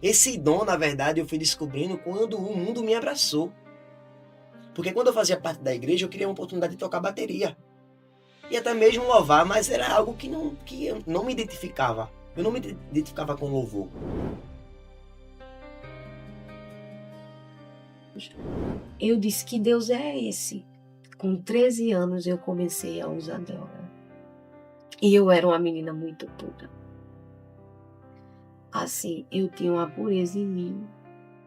Esse dom, na verdade, eu fui descobrindo quando o mundo me abraçou. Porque quando eu fazia parte da igreja, eu queria uma oportunidade de tocar bateria. E até mesmo louvar, mas era algo que eu não me identificava. Eu não me identificava com louvor. Eu disse que Deus é esse. Com 13 anos eu comecei a usar droga. E eu era uma menina muito pura. Assim, eu tinha uma pureza em mim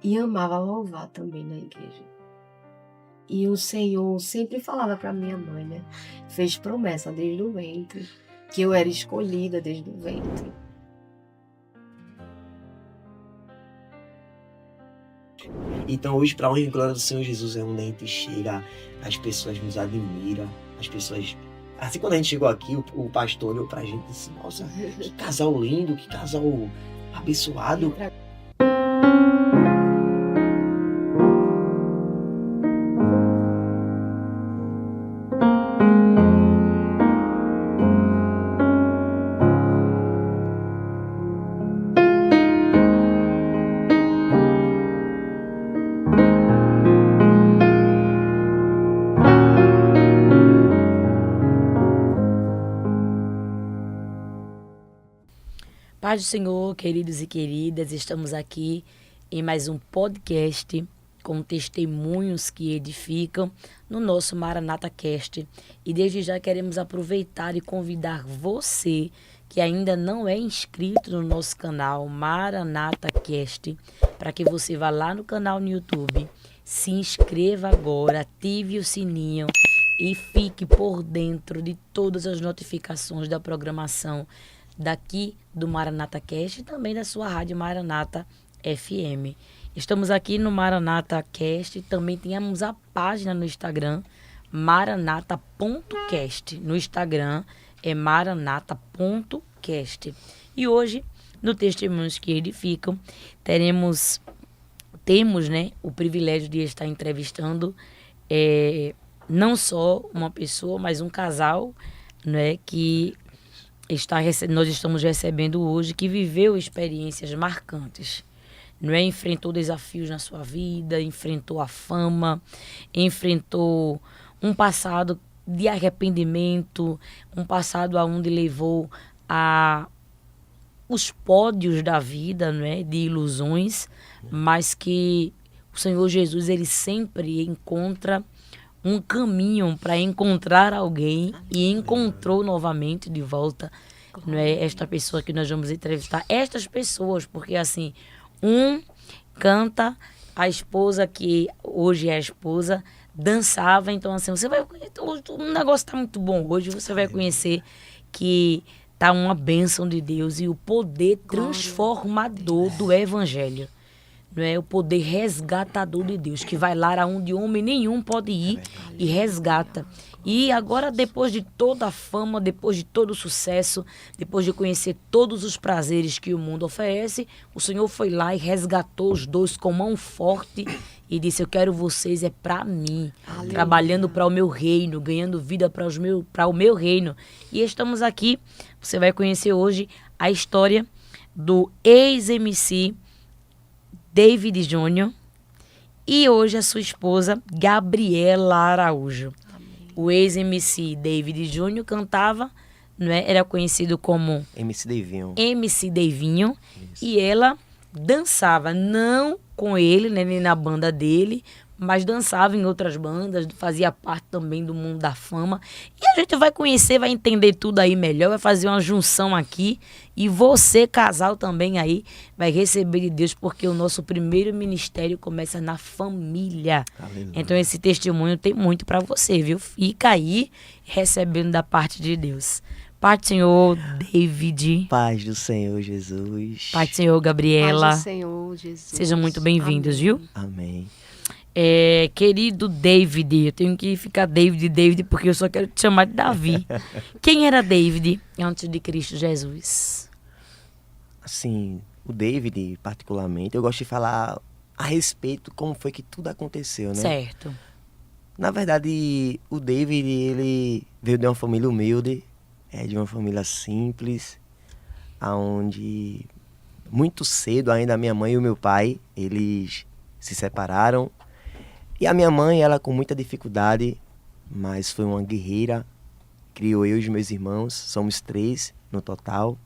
e amava louvar também na igreja. E o Senhor sempre falava para minha mãe, né? Fez promessa desde o ventre, que eu era escolhida desde o ventre. Então hoje, para honra e glória do Senhor Jesus, é onde a gente chega, as pessoas nos admiram, as pessoas... Assim, quando a gente chegou aqui, o pastor olhou pra gente e disse, nossa, que casal lindo, que casal abençoado. Paz do Senhor, queridos e queridas, estamos aqui em mais um podcast com testemunhos que edificam no nosso Maranata Cast. E desde já queremos aproveitar e convidar você que ainda não é inscrito no nosso canal Maranata Cast, para que você vá lá no canal no YouTube, se inscreva agora, ative o sininho e fique por dentro de todas as notificações da programação daqui do Maranata Cast e também da sua rádio Maranata FM. Estamos aqui no Maranata Cast, também temos a página no Instagram, maranata.cast. No Instagram é maranata.cast. E hoje, no Testemunhos que Edificam, temos, né, o privilégio de estar entrevistando não só uma pessoa, mas um casal, né, que nós estamos recebendo hoje, que viveu experiências marcantes, não é? Enfrentou desafios na sua vida, enfrentou a fama, enfrentou um passado de arrependimento, um passado aonde levou a os pódios da vida, não é? De ilusões, mas que o Senhor Jesus, ele sempre encontra um caminho para encontrar alguém e encontrou novamente de volta, não é, esta pessoa que nós vamos entrevistar. Estas pessoas, porque assim, um canta, a esposa, que hoje é a esposa, dançava. Então assim, você vai, o negócio está muito bom hoje, você vai conhecer que tá uma bênção de Deus e o poder transformador do Evangelho. Não é? O poder resgatador de Deus, que vai lá onde homem nenhum pode ir e resgata. E agora, depois de toda a fama, depois de todo o sucesso, depois de conhecer todos os prazeres que o mundo oferece, o Senhor foi lá e resgatou os dois com mão forte e disse, eu quero vocês, é para mim, trabalhando para o meu reino, ganhando vida para o meu reino. E estamos aqui, você vai conhecer hoje a história do ex-MC David Júnior e hoje a sua esposa Gabriela Araújo. Amém. O ex-MC David Júnior cantava, não é? Era conhecido como MC Davinho. MC Davinho. E ela dançava, não com ele, né, nem na banda dele, mas dançava em outras bandas, fazia parte também do mundo da fama. E a gente vai conhecer, vai entender tudo aí melhor, vai fazer uma junção aqui. E você, casal, também aí, vai receber de Deus, porque o nosso primeiro ministério começa na família. Aleluia. Então esse testemunho tem muito para você, viu? Fica aí recebendo da parte de Deus. Pai do Senhor, David. Paz do Senhor, Jesus. Pai do Senhor, Gabriela. Paz do Senhor, Jesus. Sejam muito bem-vindos, viu? Amém. Querido David, eu tenho que ficar David, porque eu só quero te chamar de Davi. Quem era David antes de Cristo Jesus? Assim, o David, particularmente, eu gosto de falar a respeito como foi que tudo aconteceu, né? Certo. Na verdade, o David, ele veio de uma família humilde, de uma família simples, onde muito cedo ainda, a minha mãe e o meu pai, eles se separaram. E a minha mãe, ela com muita dificuldade, mas foi uma guerreira, criou eu e os meus irmãos, somos 3 no total.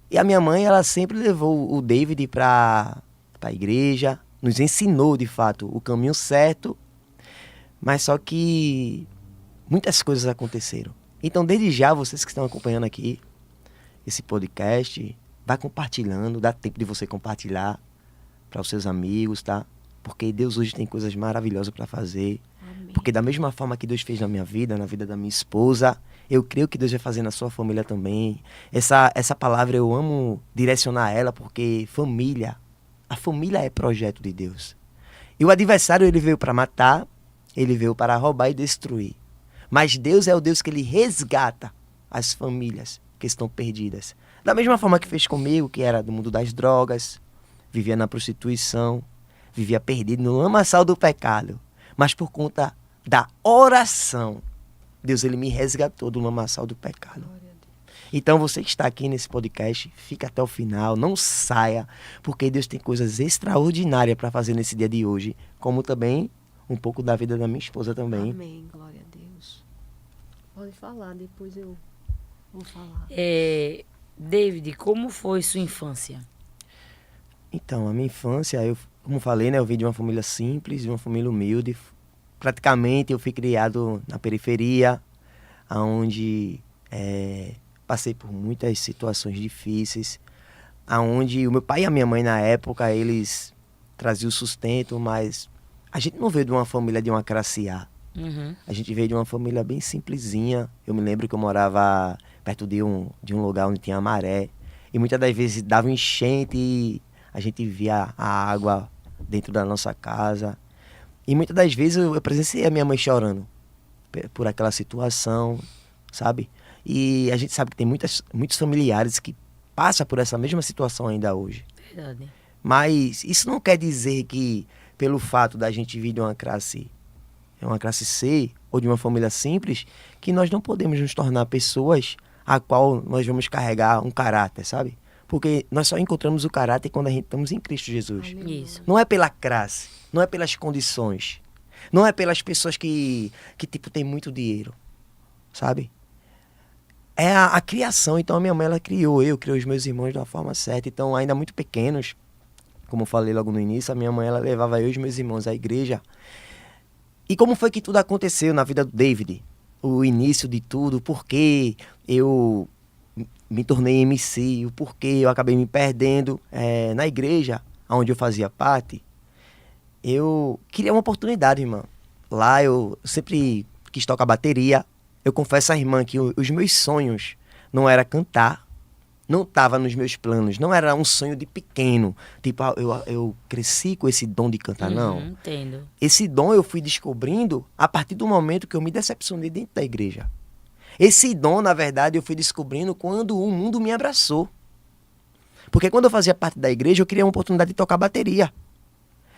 E a minha mãe, ela sempre levou o David para a igreja, nos ensinou, de fato, o caminho certo, mas só que muitas coisas aconteceram. Então, desde já, vocês que estão acompanhando aqui esse podcast, vai compartilhando, dá tempo de você compartilhar para os seus amigos, tá? Porque Deus hoje tem coisas maravilhosas para fazer. Amém. Porque da mesma forma que Deus fez na minha vida, na vida da minha esposa, eu creio que Deus vai fazer na sua família também. Essa palavra eu amo direcionar ela, porque a família é projeto de Deus. E o adversário, ele veio para matar, ele veio para roubar e destruir. Mas Deus é o Deus que ele resgata as famílias que estão perdidas. Da mesma forma que fez comigo, que era do mundo das drogas, vivia na prostituição, vivia perdido no lamaçal do pecado. Mas por conta da oração, Deus ele me resgatou do lamaçal do pecado. Então você que está aqui nesse podcast, fica até o final, não saia, porque Deus tem coisas extraordinárias para fazer nesse dia de hoje, como também um pouco da vida da minha esposa também. Amém, glória a Deus. Pode falar, depois eu vou falar. David, como foi sua infância? Então, a minha infância, como falei, né, eu vim de uma família simples, de uma família humilde. Praticamente eu fui criado na periferia, onde passei por muitas situações difíceis, onde o meu pai e a minha mãe na época, eles traziam sustento, mas a gente não veio de uma família de uma classe A. Uhum. A gente veio de uma família bem simplesinha. Eu me lembro que eu morava perto de um lugar onde tinha maré, e muitas das vezes dava enchente e a gente via a água dentro da nossa casa. E muitas das vezes eu presenciei a minha mãe chorando por aquela situação, sabe? E a gente sabe que tem muitos familiares que passam por essa mesma situação ainda hoje. Verdade. Mas isso não quer dizer que, pelo fato da gente vir de uma classe C ou de uma família simples, que nós não podemos nos tornar pessoas a qual nós vamos carregar um caráter, sabe? Porque nós só encontramos o caráter quando a gente estamos em Cristo Jesus. Aleluia. Isso. Não é pela classe, não é pelas condições, não é pelas pessoas que tipo, tem muito dinheiro, sabe? É a criação. Então a minha mãe, ela criou os meus irmãos de uma forma certa. Então, ainda muito pequenos, como eu falei logo no início, a minha mãe, ela levava eu e os meus irmãos à igreja. E como foi que tudo aconteceu na vida do David? O início de tudo, por que eu me tornei MC, o porquê eu acabei me perdendo na igreja onde eu fazia parte. Eu queria uma oportunidade, irmã. Lá eu sempre quis tocar bateria. Eu confesso à irmã que os meus sonhos não era cantar, não estava nos meus planos, não era um sonho de pequeno. Tipo, eu cresci com esse dom de cantar, não. Entendo. Esse dom eu fui descobrindo a partir do momento que eu me decepcionei dentro da igreja. Esse dom, na verdade, eu fui descobrindo quando o mundo me abraçou. Porque quando eu fazia parte da igreja, eu queria uma oportunidade de tocar bateria.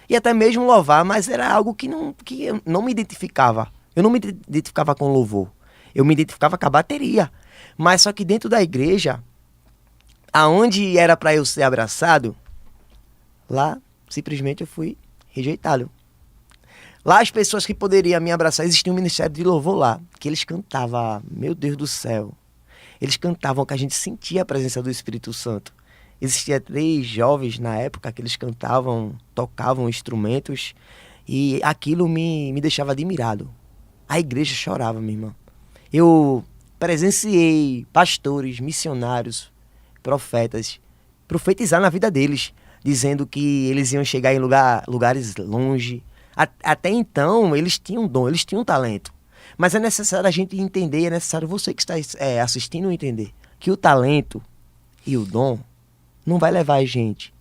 E até mesmo louvar, mas era algo que eu não me identificava. Eu não me identificava com louvor. Eu me identificava com a bateria. Mas só que dentro da igreja, aonde era para eu ser abraçado, lá simplesmente eu fui rejeitado. Lá as pessoas que poderiam me abraçar, existia um ministério de louvor lá, que eles cantavam, meu Deus do céu, eles cantavam que a gente sentia a presença do Espírito Santo. Existia 3 jovens na época que eles cantavam, tocavam instrumentos, e aquilo me deixava admirado. A igreja chorava, minha irmã. Eu presenciei pastores, missionários, profetas, profetizar na vida deles, dizendo que eles iam chegar em lugares longe. Até então, eles tinham dom, eles tinham talento. Mas é necessário a gente entender, é necessário você que está assistindo entender, que o talento e o dom não vai levar a gente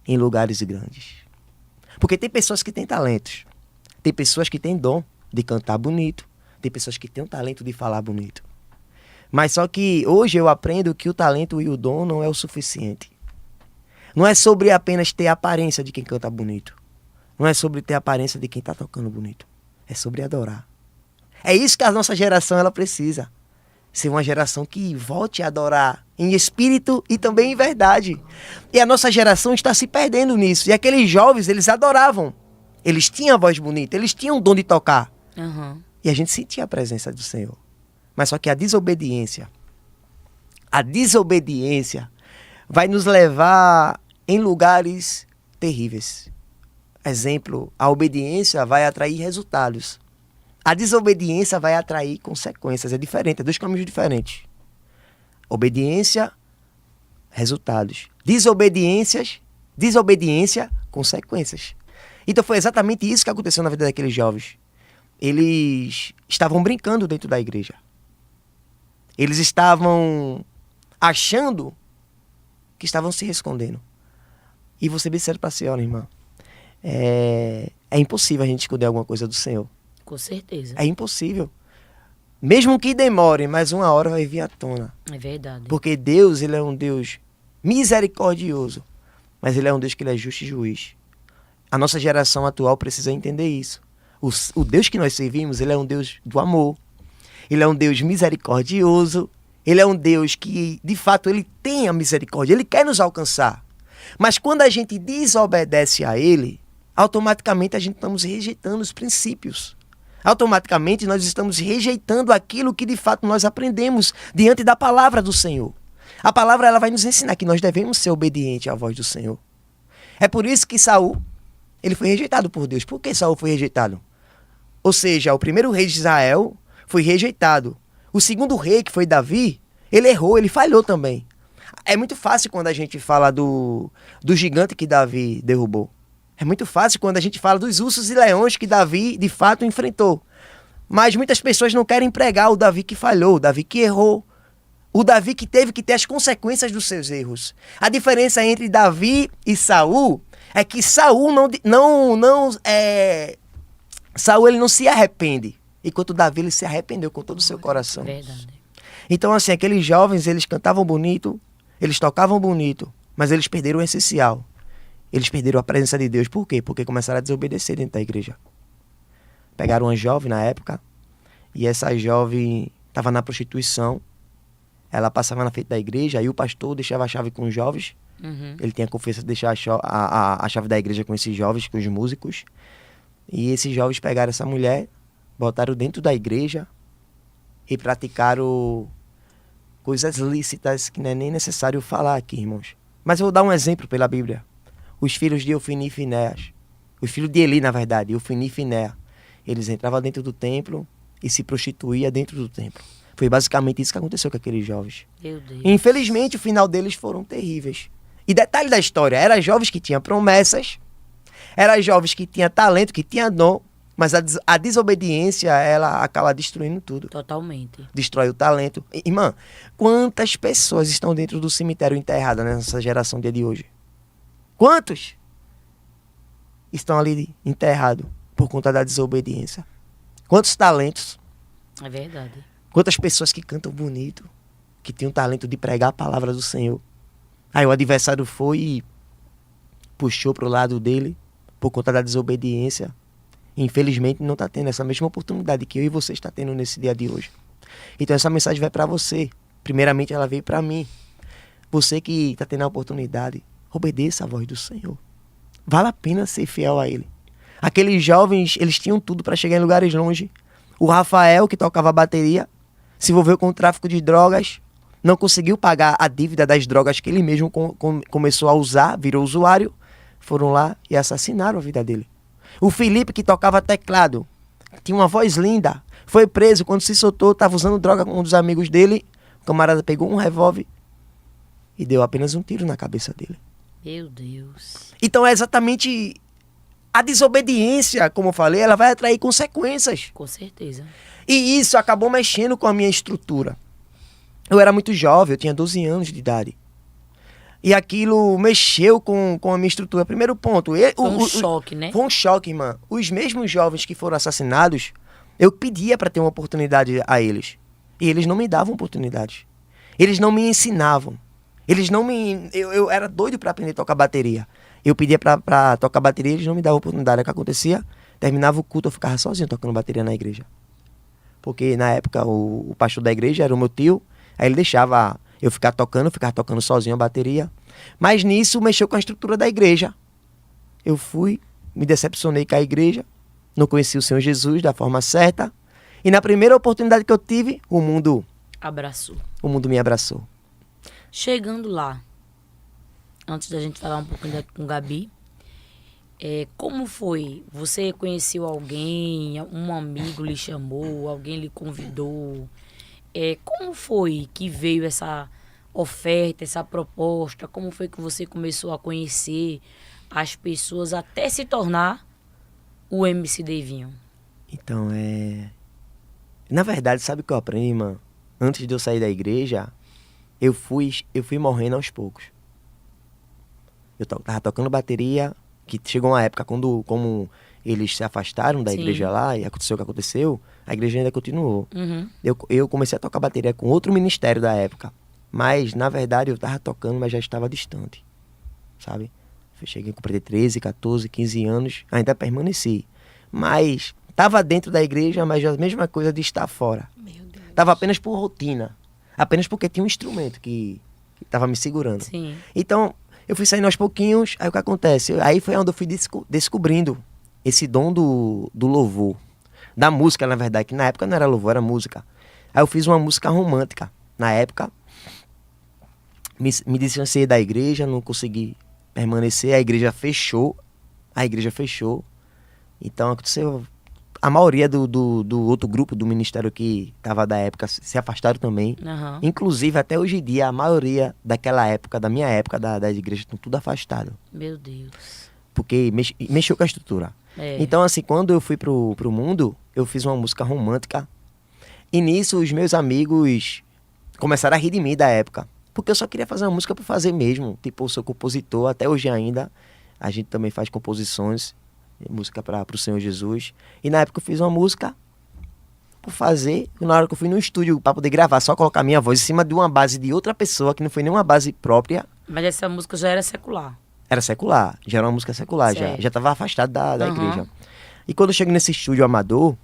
em lugares grandes. Porque tem pessoas que têm talentos, tem pessoas que têm dom de cantar bonito, tem pessoas que têm o talento de falar bonito. Mas só que hoje eu aprendo que o talento e o dom não é o suficiente. Não é sobre apenas ter a aparência de quem canta bonito. Não é sobre ter a aparência de quem está tocando bonito. É sobre adorar. É isso que a nossa geração ela precisa. ser uma geração que volte a adorar em espírito e também em verdade. E a nossa geração está se perdendo nisso. E aqueles jovens, eles adoravam. Eles tinham a voz bonita, eles tinham o dom de tocar. Aham. E a gente sentia a presença do Senhor. Mas só que a desobediência vai nos levar em lugares terríveis. Exemplo, a obediência vai atrair resultados. A desobediência vai atrair consequências. É diferente, é dois caminhos diferentes. Obediência, resultados. Desobediência, consequências. Então foi exatamente isso que aconteceu na vida daqueles jovens. Eles estavam brincando dentro da igreja. Eles estavam achando que estavam se escondendo. E vou ser bem sério para a senhora, irmã. É impossível a gente esconder alguma coisa do Senhor. Com certeza. É impossível. Mesmo que demore, mas uma hora vai vir à tona. É verdade. Porque Deus, ele é um Deus misericordioso. Mas ele é um Deus que ele é justo e juiz. A nossa geração atual precisa entender isso. O Deus que nós servimos, ele é um Deus do amor. Ele é um Deus misericordioso. Ele é um Deus que, de fato, ele tem a misericórdia. Ele quer nos alcançar. Mas quando a gente desobedece a ele, automaticamente a gente estamos rejeitando os princípios. Automaticamente nós estamos rejeitando aquilo que de fato nós aprendemos diante da palavra do Senhor. A palavra ela vai nos ensinar que nós devemos ser obedientes à voz do Senhor. É por isso que Saul, ele foi rejeitado por Deus. Por que Saul foi rejeitado? Ou seja, o primeiro rei de Israel foi rejeitado. O segundo rei, que foi Davi, ele errou, ele falhou também. É muito fácil quando a gente fala do gigante que Davi derrubou. É muito fácil quando a gente fala dos ursos e leões que Davi, de fato, enfrentou. Mas muitas pessoas não querem pregar o Davi que falhou, o Davi que errou, o Davi que teve que ter as consequências dos seus erros. A diferença entre Davi e Saul é que Saul Saul ele não se arrepende, enquanto Davi ele se arrependeu com todo o seu coração. Verdade. Então, assim, aqueles jovens, eles cantavam bonito, eles tocavam bonito, mas eles perderam o essencial. Eles perderam a presença de Deus. Por quê? Porque começaram a desobedecer dentro da igreja. Pegaram uma jovem na época, e essa jovem estava na prostituição. Ela passava na frente da igreja, aí o pastor deixava a chave com os jovens. Uhum. Ele tinha confiança de deixar a chave da igreja com esses jovens, com os músicos. E esses jovens pegaram essa mulher, botaram dentro da igreja e praticaram coisas lícitas que não é nem necessário falar aqui, irmãos. Mas eu vou dar um exemplo pela Bíblia. Os filhos de Ofni e Finéas, os filhos de Eli, na verdade, Ofni e Finéas, eles entravam dentro do templo e se prostituíam dentro do templo. Foi basicamente isso que aconteceu com aqueles jovens. Meu Deus. Infelizmente, o final deles foram terríveis. E detalhe da história, eram jovens que tinham promessas, eram jovens que tinham talento, que tinham dom, mas a desobediência, ela acaba destruindo tudo. Totalmente. Destrói o talento. Irmã, quantas pessoas estão dentro do cemitério enterradas nessa geração dia de hoje? Quantos estão ali enterrados por conta da desobediência? Quantos talentos? É verdade. Quantas pessoas que cantam bonito, que têm o talento de pregar a palavra do Senhor? Aí o adversário foi e puxou para o lado dele por conta da desobediência. Infelizmente não está tendo essa mesma oportunidade que eu e você está tendo nesse dia de hoje. Então essa mensagem vai para você. Primeiramente ela veio para mim. Você que está tendo a oportunidade, obedeça a voz do Senhor. Vale a pena ser fiel a Ele. Aqueles jovens, eles tinham tudo para chegar em lugares longe. O Rafael, que tocava bateria, se envolveu com o tráfico de drogas, não conseguiu pagar a dívida das drogas que ele mesmo começou a usar, virou usuário, foram lá e assassinaram a vida dele. O Felipe, que tocava teclado, tinha uma voz linda, foi preso, quando se soltou, estava usando droga com um dos amigos dele, o camarada pegou um revólver e deu apenas um tiro na cabeça dele. Meu Deus. Então é exatamente a desobediência, como eu falei, ela vai atrair consequências. Com certeza. E isso acabou mexendo com a minha estrutura. Eu era muito jovem, eu tinha 12 anos de idade. E aquilo mexeu com a minha estrutura. Primeiro ponto. Foi um choque, né? Foi um choque, irmã. Os mesmos jovens que foram assassinados, eu pedia para ter uma oportunidade a eles. E eles não me davam oportunidade. Eles não me ensinavam. Eles não me... Eu era doido para aprender a tocar bateria. Eu pedia para tocar bateria, eles não me davam oportunidade. O que acontecia? Terminava o culto, eu ficava sozinho tocando bateria na igreja. porque na época o pastor da igreja era o meu tio, aí ele deixava eu ficava tocando sozinho a bateria. Mas nisso mexeu com a estrutura da igreja. Eu fui, me decepcionei com a igreja, não conheci o Senhor Jesus da forma certa, e na primeira oportunidade que eu tive, o mundo me abraçou. Chegando lá, antes da gente falar um pouquinho com o Gabi, como foi? Você conheceu alguém, um amigo lhe chamou, alguém lhe convidou? Como foi que veio essa oferta, essa proposta? Como foi que você começou a conhecer as pessoas até se tornar o MC Davinho? Então, na verdade, sabe o que eu aprendi, irmã? Antes de eu sair da igreja, eu fui morrendo aos poucos. Eu tava tocando bateria, que chegou uma época como eles se afastaram da igreja lá, e aconteceu o que aconteceu, a igreja ainda continuou. Uhum. Eu comecei a tocar bateria com outro ministério da época, mas, na verdade, eu tava tocando, mas já estava distante, sabe? Eu cheguei com 13, 14, 15 anos, ainda permaneci. Mas tava dentro da igreja, mas a mesma coisa de estar fora. Meu Deus. Tava apenas por rotina, apenas porque tinha um instrumento que tava me segurando. Sim. Então, eu fui saindo aos pouquinhos, aí o que acontece? Aí foi onde eu fui descobrindo esse dom do louvor. Da música, na verdade, que na época não era louvor, era música. Aí eu fiz uma música romântica. Na época, me distanciei da igreja, não consegui permanecer, a igreja fechou. Então aconteceu, a maioria do outro grupo do ministério que estava da época se afastaram também. Uhum. Inclusive, até hoje em dia, a maioria daquela época, da minha época, da igreja, estão tudo afastado. Meu Deus. Porque mexeu com a estrutura. Então, assim, quando eu fui pro mundo, eu fiz uma música romântica. E nisso, os meus amigos começaram a rir de mim da época. Porque eu só queria fazer uma música por fazer mesmo. Tipo, eu sou compositor, até hoje ainda. A gente também faz composições, música para o Senhor Jesus. E na época eu fiz uma música por fazer. Na hora que eu fui no estúdio para poder gravar, só colocar minha voz em cima de uma base de outra pessoa, que não foi nenhuma base própria. Mas essa música já era secular. Era secular, já era uma música secular, já estava afastado da igreja. E quando eu chego nesse estúdio amador,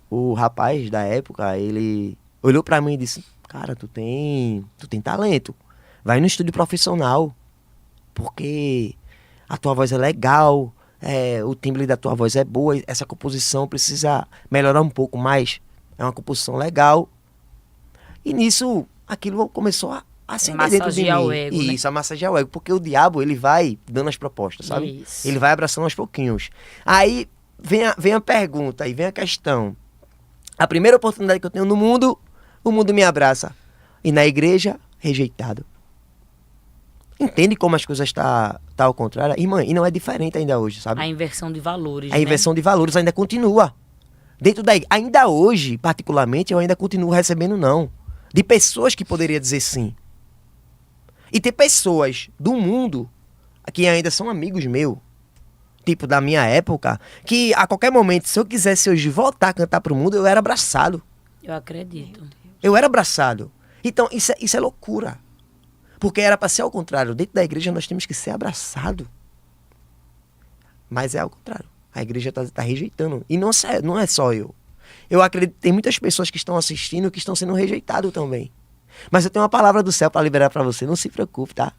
o rapaz da época, ele olhou pra mim e disse: cara, tu tem talento, vai no estúdio profissional, porque a tua voz é legal, o timbre da tua voz é boa, essa composição precisa melhorar um pouco mais, é uma composição legal. E nisso, aquilo começou a acender dentro de mim. Massagear o ego, né? Isso, a massagear o ego, porque o diabo, ele vai dando as propostas, sabe? Isso. Ele vai abraçando aos pouquinhos. Aí vem a pergunta, aí vem a questão. A primeira oportunidade que eu tenho no mundo, o mundo me abraça. E na igreja, rejeitado. Entende como as coisas tá ao contrário? Irmã, e não é diferente ainda hoje, sabe? A inversão de valores, A inversão de valores ainda continua. Dentro da igreja, ainda hoje, particularmente, eu ainda continuo recebendo não. De pessoas que poderiam dizer sim. E tem pessoas do mundo que ainda são amigos meus, tipo da minha época, que a qualquer momento, se eu quisesse hoje voltar a cantar pro mundo, eu era abraçado. Eu acredito. Eu era abraçado. Então, isso é loucura. Porque era para ser ao contrário. Dentro da igreja nós temos que ser abraçado. Mas é ao contrário. A igreja tá rejeitando. E não é só eu. Eu acredito que tem muitas pessoas que estão assistindo que estão sendo rejeitadas também. Mas eu tenho uma palavra do céu para liberar para você. Não se preocupe, tá?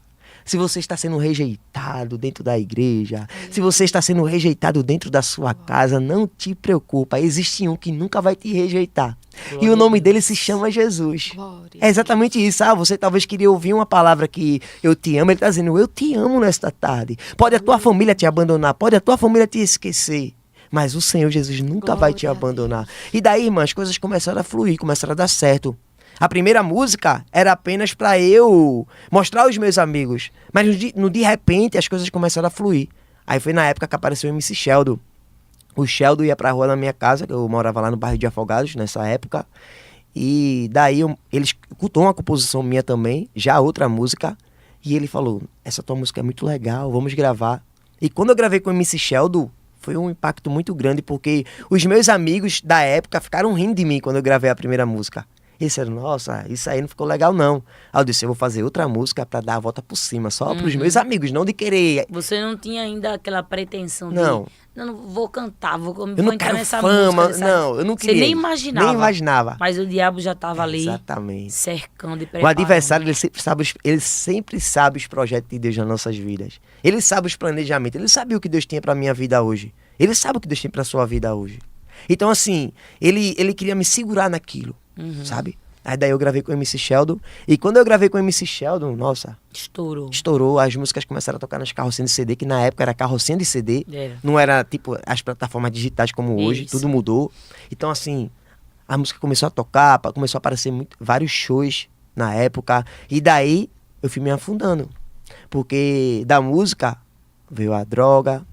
Se você está sendo rejeitado dentro da igreja, se você está sendo rejeitado dentro da sua casa, não te preocupa. Existe um que nunca vai te rejeitar. Glória e o nome a Deus. dele se chama Jesus. Glória. É exatamente isso. Você talvez queria ouvir uma palavra que eu te amo. Ele está dizendo, eu te amo nesta tarde. Pode a tua família te abandonar, pode a tua família te esquecer. Mas o Senhor Jesus nunca vai te Glória a abandonar. E daí, irmã, as coisas começaram a fluir, começaram a dar certo. A primeira música era apenas para eu mostrar aos meus amigos. Mas de repente as coisas começaram a fluir. Aí foi na época que apareceu o MC Sheldon. O Sheldon ia pra rua na minha casa, que eu morava lá no bairro de Afogados nessa época. E daí ele escutou uma composição minha também, já outra música. E ele falou, essa tua música é muito legal, vamos gravar. E quando eu gravei com o MC Sheldon, foi um impacto muito grande, porque os meus amigos da época ficaram rindo de mim quando eu gravei a primeira música. Eles disseram, nossa, isso aí não ficou legal não. Aí eu disse, eu vou fazer outra música pra dar a volta por cima, só pros meus amigos, não de querer. Você não tinha ainda aquela pretensão Não. de... Não vou cantar, vou Eu vou não entrar quero nessa fama, música. não, eu não Você queria. nem isso. imaginava. Nem imaginava. Mas o diabo já estava ali, Exatamente. cercando e O preparando. adversário, ele sempre sabe os projetos de Deus nas nossas vidas. Ele sabe os planejamentos. Ele sabe o que Deus tinha pra minha vida hoje. Ele sabe o que Deus tem pra sua vida hoje. Então, assim, ele queria me segurar naquilo, sabe? Aí daí eu gravei com o MC Sheldon. E quando eu gravei com o MC Sheldon, nossa, Estourou. as músicas começaram a tocar nas carrocinhas de CD, que na época era carrocinha de CD. Era. Não era, tipo, as plataformas digitais como hoje. Isso. Tudo mudou. Então, assim, a música começou a tocar, começou a aparecer vários shows na época. E daí eu fui me afundando. Porque da música veio a droga.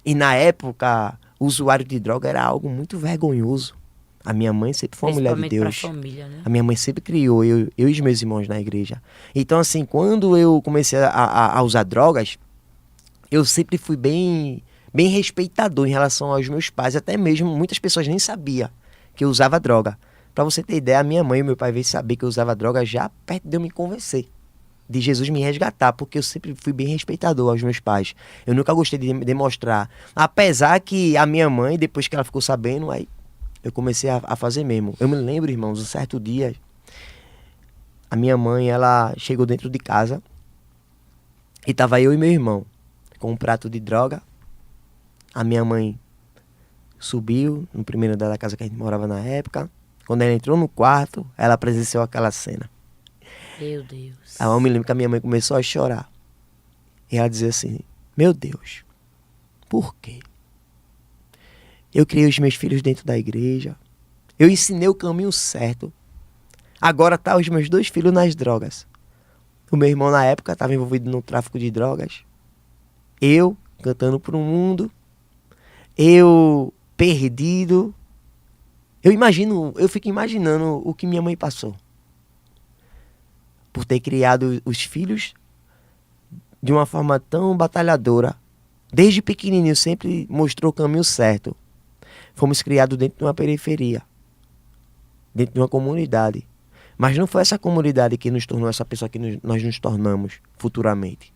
E na época, o usuário de droga era algo muito vergonhoso. A minha mãe sempre foi uma mulher de Deus. Pra família, né? A minha mãe sempre criou eu e os meus irmãos na igreja. Então, assim, quando eu comecei a usar drogas, eu sempre fui bem respeitador em relação aos meus pais. Até mesmo, muitas pessoas nem sabiam que eu usava droga. Pra você ter ideia, a minha mãe e meu pai veio saber que eu usava droga já perto de eu me convencer. De Jesus me resgatar, porque eu sempre fui bem respeitador aos meus pais. Eu nunca gostei de demonstrar. Apesar que a minha mãe, depois que ela ficou sabendo, aí eu comecei a fazer mesmo. Eu me lembro, irmãos, um certo dia, a minha mãe, ela chegou dentro de casa e tava eu e meu irmão com um prato de droga. A minha mãe subiu no primeiro andar da casa que a gente morava na época. Quando ela entrou no quarto, ela presenciou aquela cena. Meu Deus. Aí eu me lembro que a minha mãe começou a chorar. E ela dizia assim, meu Deus, por quê? Eu criei os meus filhos dentro da igreja. Eu ensinei o caminho certo. Agora tá os meus 2 filhos nas drogas. O meu irmão na época estava envolvido no tráfico de drogas. Eu cantando pro mundo. Eu perdido. Eu fico imaginando o que minha mãe passou. Por ter criado os filhos de uma forma tão batalhadora. Desde pequenininho sempre mostrou o caminho certo. Fomos criados dentro de uma periferia, dentro de uma comunidade. Mas não foi essa comunidade que nos tornou essa pessoa que nós nos tornamos futuramente.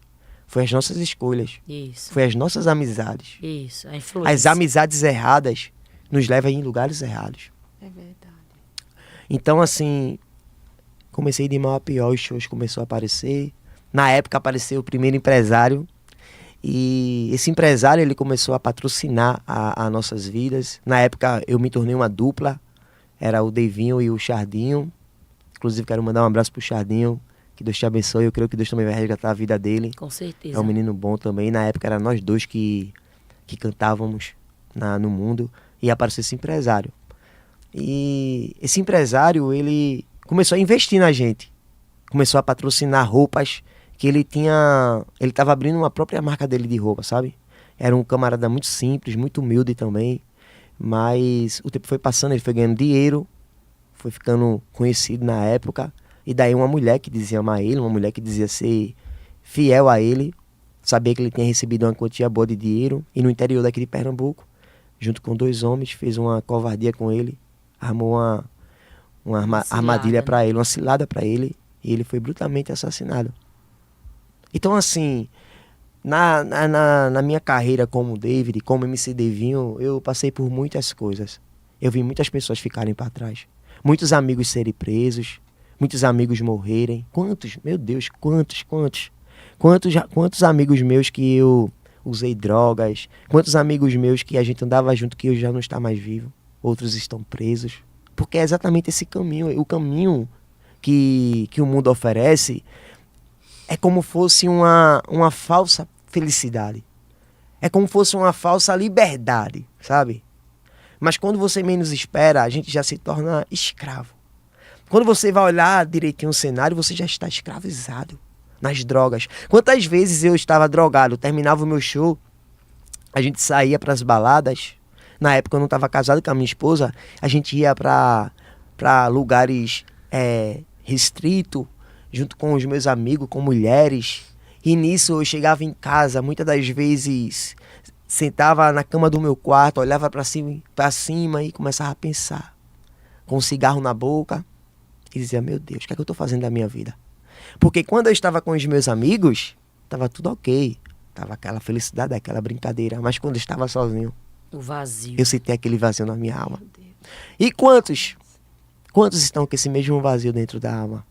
Foi as nossas escolhas. Isso. Foi as nossas amizades. Isso. A influência. As amizades erradas nos levam em lugares errados. É verdade. Então, assim, comecei de mal a pior, os shows começaram a aparecer. Na época apareceu o primeiro empresário. E esse empresário, ele começou a patrocinar as nossas vidas. Na época eu me tornei uma dupla, era o Devinho e o Chardinho. Inclusive quero mandar um abraço pro Chardinho, que Deus te abençoe. Eu creio que Deus também vai resgatar a vida dele. Com certeza. É um menino bom também. Na época era nós dois que cantávamos no mundo. E apareceu esse empresário. E esse empresário, ele começou a investir na gente. Começou a patrocinar roupas que ele estava abrindo uma própria marca dele de roupa, sabe? Era um camarada muito simples, muito humilde também, mas o tempo foi passando, ele foi ganhando dinheiro, foi ficando conhecido na época, e daí uma mulher que dizia amar ele, uma mulher que dizia ser fiel a ele, sabia que ele tinha recebido uma quantia boa de dinheiro, e no interior daqui de Pernambuco, junto com 2 homens, fez uma covardia com ele, armou uma armadilha para ele, uma cilada para ele, e ele foi brutalmente assassinado. Então, assim, na minha carreira como David, como MC Devinho, eu passei por muitas coisas. Eu vi muitas pessoas ficarem para trás. Muitos amigos serem presos, muitos amigos morrerem. Quantos? Meu Deus, quantos? Quantos amigos meus que eu usei drogas? Quantos amigos meus que a gente andava junto que eu já não está mais vivo? Outros estão presos. Porque é exatamente esse caminho, o caminho que o mundo oferece. É como fosse uma falsa felicidade. É como fosse uma falsa liberdade, sabe? Mas quando você menos espera, a gente já se torna escravo. Quando você vai olhar direitinho o cenário, você já está escravizado nas drogas. Quantas vezes eu estava drogado, terminava o meu show, a gente saía para as baladas. Na época eu não estava casado com a minha esposa, a gente ia para lugares restritos, junto com os meus amigos, com mulheres. E nisso eu chegava em casa, muitas das vezes sentava na cama do meu quarto, olhava para cima e começava a pensar. Com um cigarro na boca, e dizia, meu Deus, o que é que eu tô fazendo da minha vida? Porque quando eu estava com os meus amigos, tava tudo ok. Tava aquela felicidade, aquela brincadeira. Mas quando eu estava sozinho, O vazio. eu senti aquele vazio na minha alma. Meu Deus. E quantos estão com esse mesmo vazio dentro da alma?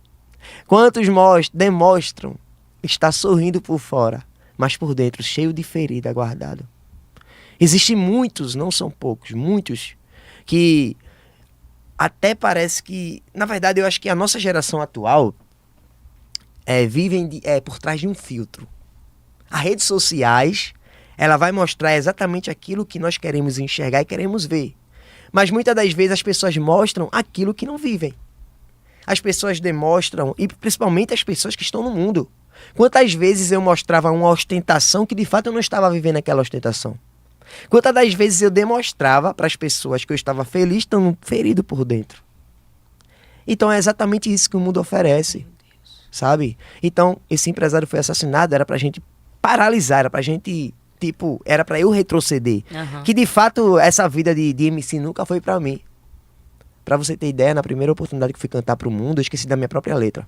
Quantos demonstram estar sorrindo por fora, mas por dentro cheio de ferida guardado? Existem muitos, não são poucos, muitos, que até parece que... Na verdade, eu acho que a nossa geração atual vivem por trás de um filtro. As redes sociais, ela vai mostrar exatamente aquilo que nós queremos enxergar e queremos ver. Mas muitas das vezes as pessoas mostram aquilo que não vivem. As pessoas demonstram, e principalmente as pessoas que estão no mundo. Quantas vezes eu mostrava uma ostentação que de fato eu não estava vivendo aquela ostentação? Quantas das vezes eu demonstrava para as pessoas que eu estava feliz, estando ferido por dentro? Então é exatamente isso que o mundo oferece, sabe? Então, esse empresário foi assassinado, era pra gente paralisar, era pra gente, era pra eu retroceder. Aham. Que de fato, essa vida de MC nunca foi pra mim. Pra você ter ideia, na primeira oportunidade que fui cantar pro mundo, eu esqueci da minha própria letra.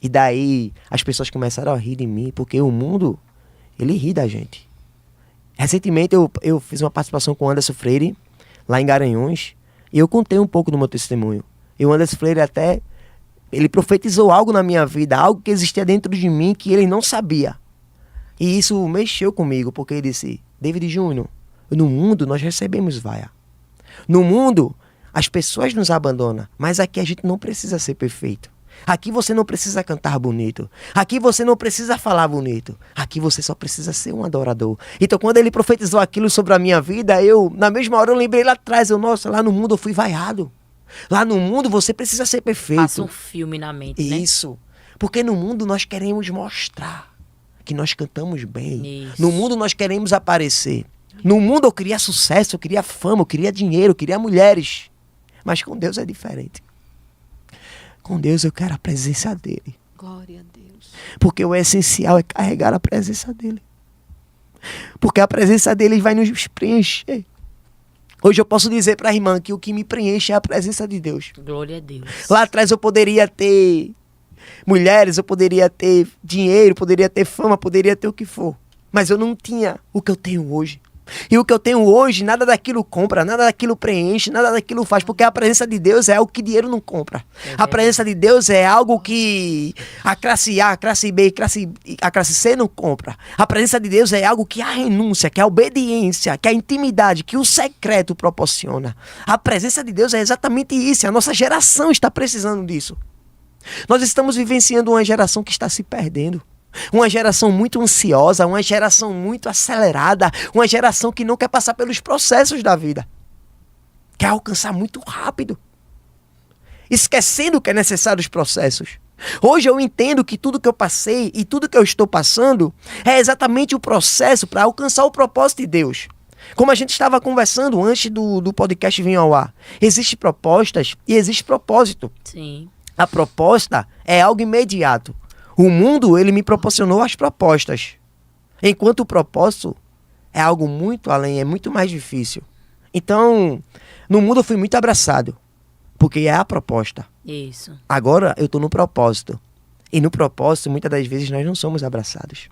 E daí, as pessoas começaram a rir de mim, porque o mundo, ele ri da gente. Recentemente, eu fiz uma participação com o Anderson Freire, lá em Garanhuns, e eu contei um pouco do meu testemunho. E o Anderson Freire até, ele profetizou algo na minha vida, algo que existia dentro de mim que ele não sabia. E isso mexeu comigo, porque ele disse, David Júnior, no mundo nós recebemos vaia. No mundo, as pessoas nos abandonam, mas aqui a gente não precisa ser perfeito. Aqui você não precisa cantar bonito. Aqui você não precisa falar bonito. Aqui você só precisa ser um adorador. Então, quando ele profetizou aquilo sobre a minha vida, na mesma hora, eu lembrei lá atrás. Nossa, lá no mundo eu fui vaiado. Lá no mundo você precisa ser perfeito. Passa um filme na mente, né? Isso. Porque no mundo nós queremos mostrar que nós cantamos bem. Isso. No mundo nós queremos aparecer. No mundo eu queria sucesso, eu queria fama, eu queria dinheiro, eu queria mulheres. Mas com Deus é diferente. Com Deus eu quero a presença dele. Glória a Deus. Porque o essencial é carregar a presença dele. Porque a presença dele vai nos preencher. Hoje eu posso dizer para a irmã que o que me preenche é a presença de Deus. Glória a Deus. Lá atrás eu poderia ter mulheres, eu poderia ter dinheiro, poderia ter fama, poderia ter o que for. Mas eu não tinha o que eu tenho hoje. E o que eu tenho hoje, nada daquilo compra, nada daquilo preenche, nada daquilo faz, porque a presença de Deus é algo que dinheiro não compra. A presença de Deus é algo que a classe A, a classe B, a classe C não compra. A presença de Deus é algo que a renúncia, que a obediência, que a intimidade, que o secreto proporciona. A presença de Deus é exatamente isso, a nossa geração está precisando disso. Nós estamos vivenciando uma geração que está se perdendo. Uma geração muito ansiosa, uma geração muito acelerada, uma geração que não quer passar pelos processos da vida. Quer alcançar muito rápido. Esquecendo que é necessário os processos. Hoje eu entendo que tudo que eu passei e tudo que eu estou passando é exatamente o processo para alcançar o propósito de Deus. Como a gente estava conversando antes do podcast vir ao ar. Existem propostas e existe propósito. Sim. A proposta é algo imediato. O mundo, ele me proporcionou as propostas. Enquanto o propósito é algo muito além, é muito mais difícil. Então, no mundo eu fui muito abraçado. Porque é a proposta. Isso. Agora eu estou no propósito. E no propósito, muitas das vezes, nós não somos abraçados.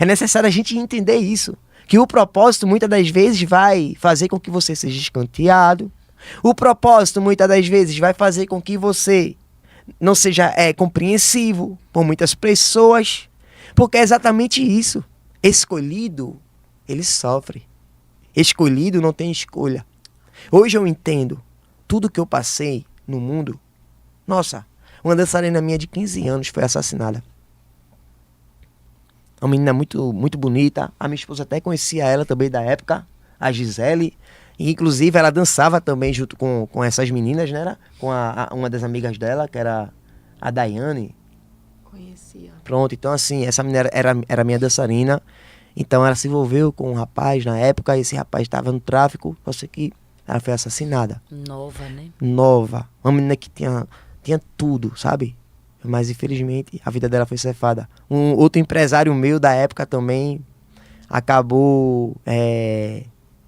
É necessário a gente entender isso. Que o propósito, muitas das vezes, vai fazer com que você seja escanteado. O propósito, muitas das vezes, vai fazer com que você não seja compreensivo por muitas pessoas, porque é exatamente isso. Escolhido, ele sofre. Escolhido não tem escolha. Hoje eu entendo tudo que eu passei no mundo. Nossa, uma dançarina minha de 15 anos foi assassinada. Uma menina muito, muito bonita. A minha esposa até conhecia ela também da época, a Gisele. E, inclusive, ela dançava também junto com essas meninas, né? Com uma das amigas dela, que era a Daiane. Conhecia. Pronto, então assim, essa menina era minha dançarina. Então ela se envolveu com um rapaz na época, e esse rapaz estava no tráfico. Eu sei que ela foi assassinada. Nova, né? Nova. Uma menina que tinha tudo, sabe? Mas, infelizmente, a vida dela foi ceifada. Um outro empresário meu da época também acabou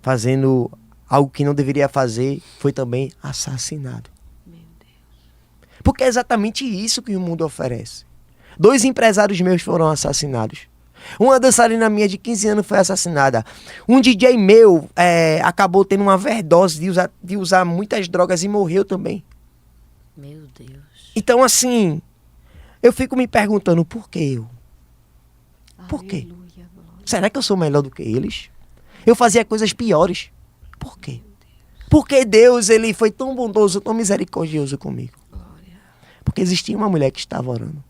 fazendo algo que não deveria fazer, foi também assassinado. Meu Deus. Porque é exatamente isso que o mundo oferece. 2 empresários meus foram assassinados. Uma dançarina minha de 15 anos foi assassinada. Um DJ meu acabou tendo uma overdose de usar muitas drogas e morreu também. Meu Deus. Então, assim, eu fico me perguntando, por que eu? Por quê? Aleluia, glória. Será que eu sou melhor do que eles? Eu fazia coisas piores. Por quê? Porque Deus, ele foi tão bondoso, tão misericordioso comigo. Glória. Porque existia uma mulher que estava orando.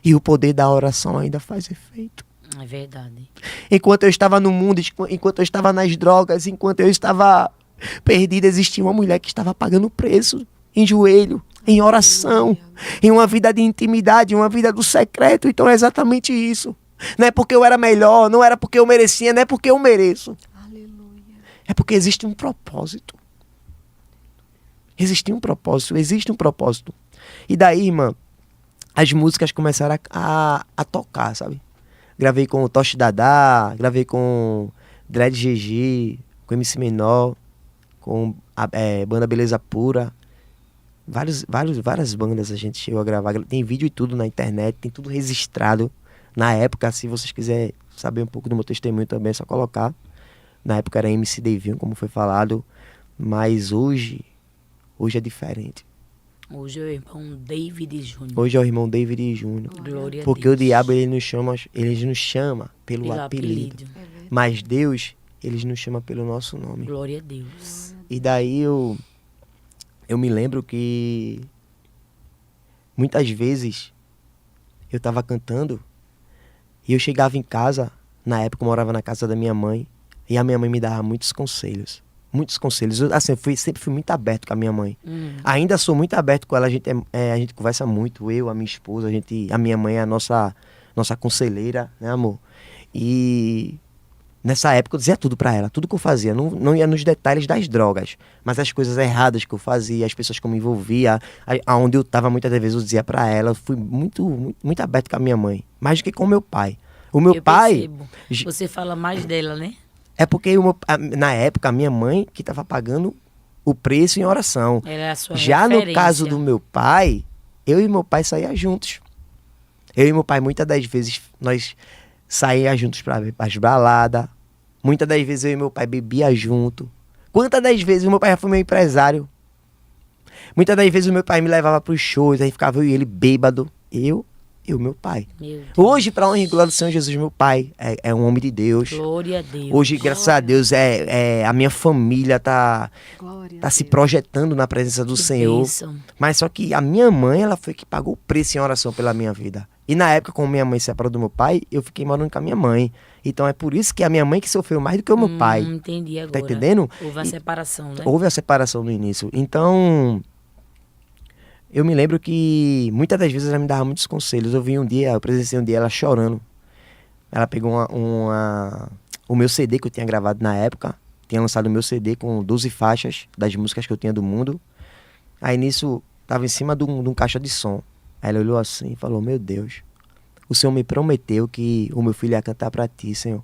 E o poder da oração ainda faz efeito. É verdade. Enquanto eu estava no mundo, enquanto eu estava nas drogas, enquanto eu estava perdido, existia uma mulher que estava pagando o preço, em joelho, em oração, em uma vida de intimidade, uma vida do secreto. Então é exatamente isso. Não é porque eu era melhor, não era porque eu merecia, não é porque eu mereço. Aleluia. É porque existe um propósito. Existe um propósito. E daí, irmã, as músicas começaram a tocar, sabe? Gravei com o Tosh Dadá, gravei com Dread GG, com MC Menor, com a Banda Beleza Pura. Várias bandas a gente chegou a gravar. Tem vídeo e tudo na internet, tem tudo registrado. Na época, se vocês quiserem saber um pouco do meu testemunho também, é só colocar. Na época era MC Davinho, como foi falado. Mas hoje é diferente. Hoje é o irmão David Júnior. Hoje é o irmão David Júnior. Glória a Porque Deus. o diabo, ele nos chama pelo apelido. É verdade. Mas Deus, ele nos chama pelo nosso nome. Glória a Deus. E daí eu me lembro que muitas vezes eu tava cantando e eu chegava em casa, na época eu morava na casa da minha mãe, e a minha mãe me dava muitos conselhos. Muitos conselhos. Assim, sempre fui muito aberto com a minha mãe. Ainda sou muito aberto com ela, a gente conversa muito, eu, a minha esposa, a minha mãe é a nossa conselheira, né, amor? E nessa época eu dizia tudo pra ela, tudo que eu fazia. Não ia nos detalhes das drogas, mas as coisas erradas que eu fazia, as pessoas que eu me envolvia, aonde eu tava, muitas das vezes eu dizia pra ela. Eu fui muito aberto com a minha mãe, mais do que com o meu pai. O meu Eu pai... percebo. Você fala mais dela, né? É porque na época a minha mãe que tava pagando o preço em oração. Ela é a sua Já referência. no caso do meu pai, eu e meu pai saía juntos. Eu e meu pai, muitas das vezes, nós saía juntos para as baladas. Muitas das vezes eu e meu pai bebia junto. Quantas das vezes o meu pai já foi meu empresário? Muitas das vezes o meu pai me levava para os shows, aí ficava eu e ele bêbado. Eu e o meu pai. Meu Deus. Hoje, para honra e glória do Senhor Jesus, meu pai é um homem de Deus. Glória a Deus. Hoje, graças a Deus, a minha família tá Glória tá a se Deus. projetando na presença do Que Senhor. bênção. Mas só que a minha mãe, ela foi que pagou o preço em oração pela minha vida. E na época, como minha mãe se separou do meu pai, eu fiquei morando com a minha mãe. Então é por isso que a minha mãe que sofreu mais do que o meu pai. Entendi agora. Tá entendendo? Houve a separação, né? Houve a separação no início. Então, eu me lembro que muitas das vezes ela me dava muitos conselhos. Eu presenciei um dia ela chorando. Ela pegou o meu CD que eu tinha gravado na época. Tinha lançado o meu CD com 12 faixas das músicas que eu tinha do mundo. Aí nisso, tava em cima de um caixa de som. Aí ela olhou assim e falou: meu Deus, o Senhor me prometeu que o meu filho ia cantar pra ti, Senhor.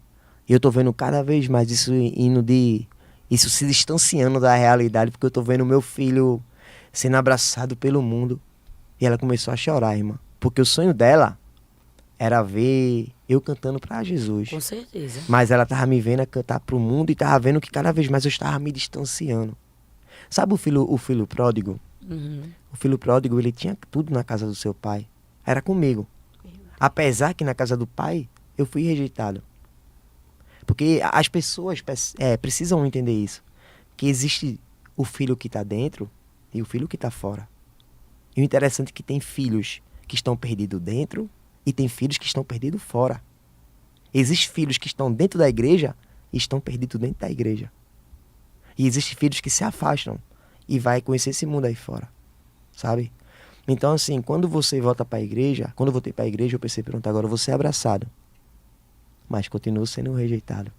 E eu tô vendo cada vez mais isso isso se distanciando da realidade, porque eu tô vendo o meu filho sendo abraçado pelo mundo. E ela começou a chorar, irmã. Porque o sonho dela era ver eu cantando pra Jesus. Com certeza. Mas ela tava me vendo a cantar pro mundo e tava vendo que cada vez mais eu estava me distanciando. Sabe o filho pródigo? Uhum. O filho pródigo, ele tinha tudo na casa do seu pai. Era comigo. Apesar que na casa do pai, eu fui rejeitado. Porque as pessoas precisam entender isso. Que existe o filho que está dentro e o filho que está fora. E o interessante é que tem filhos que estão perdidos dentro e tem filhos que estão perdidos fora. Existem filhos que estão dentro da igreja e estão perdidos dentro da igreja. E existem filhos que se afastam e vai conhecer esse mundo aí fora. Sabe? Então, assim, quando você volta para a igreja, quando eu voltei para a igreja, eu pensei, pronto, agora eu vou ser abraçado. Mas continuo sendo rejeitado.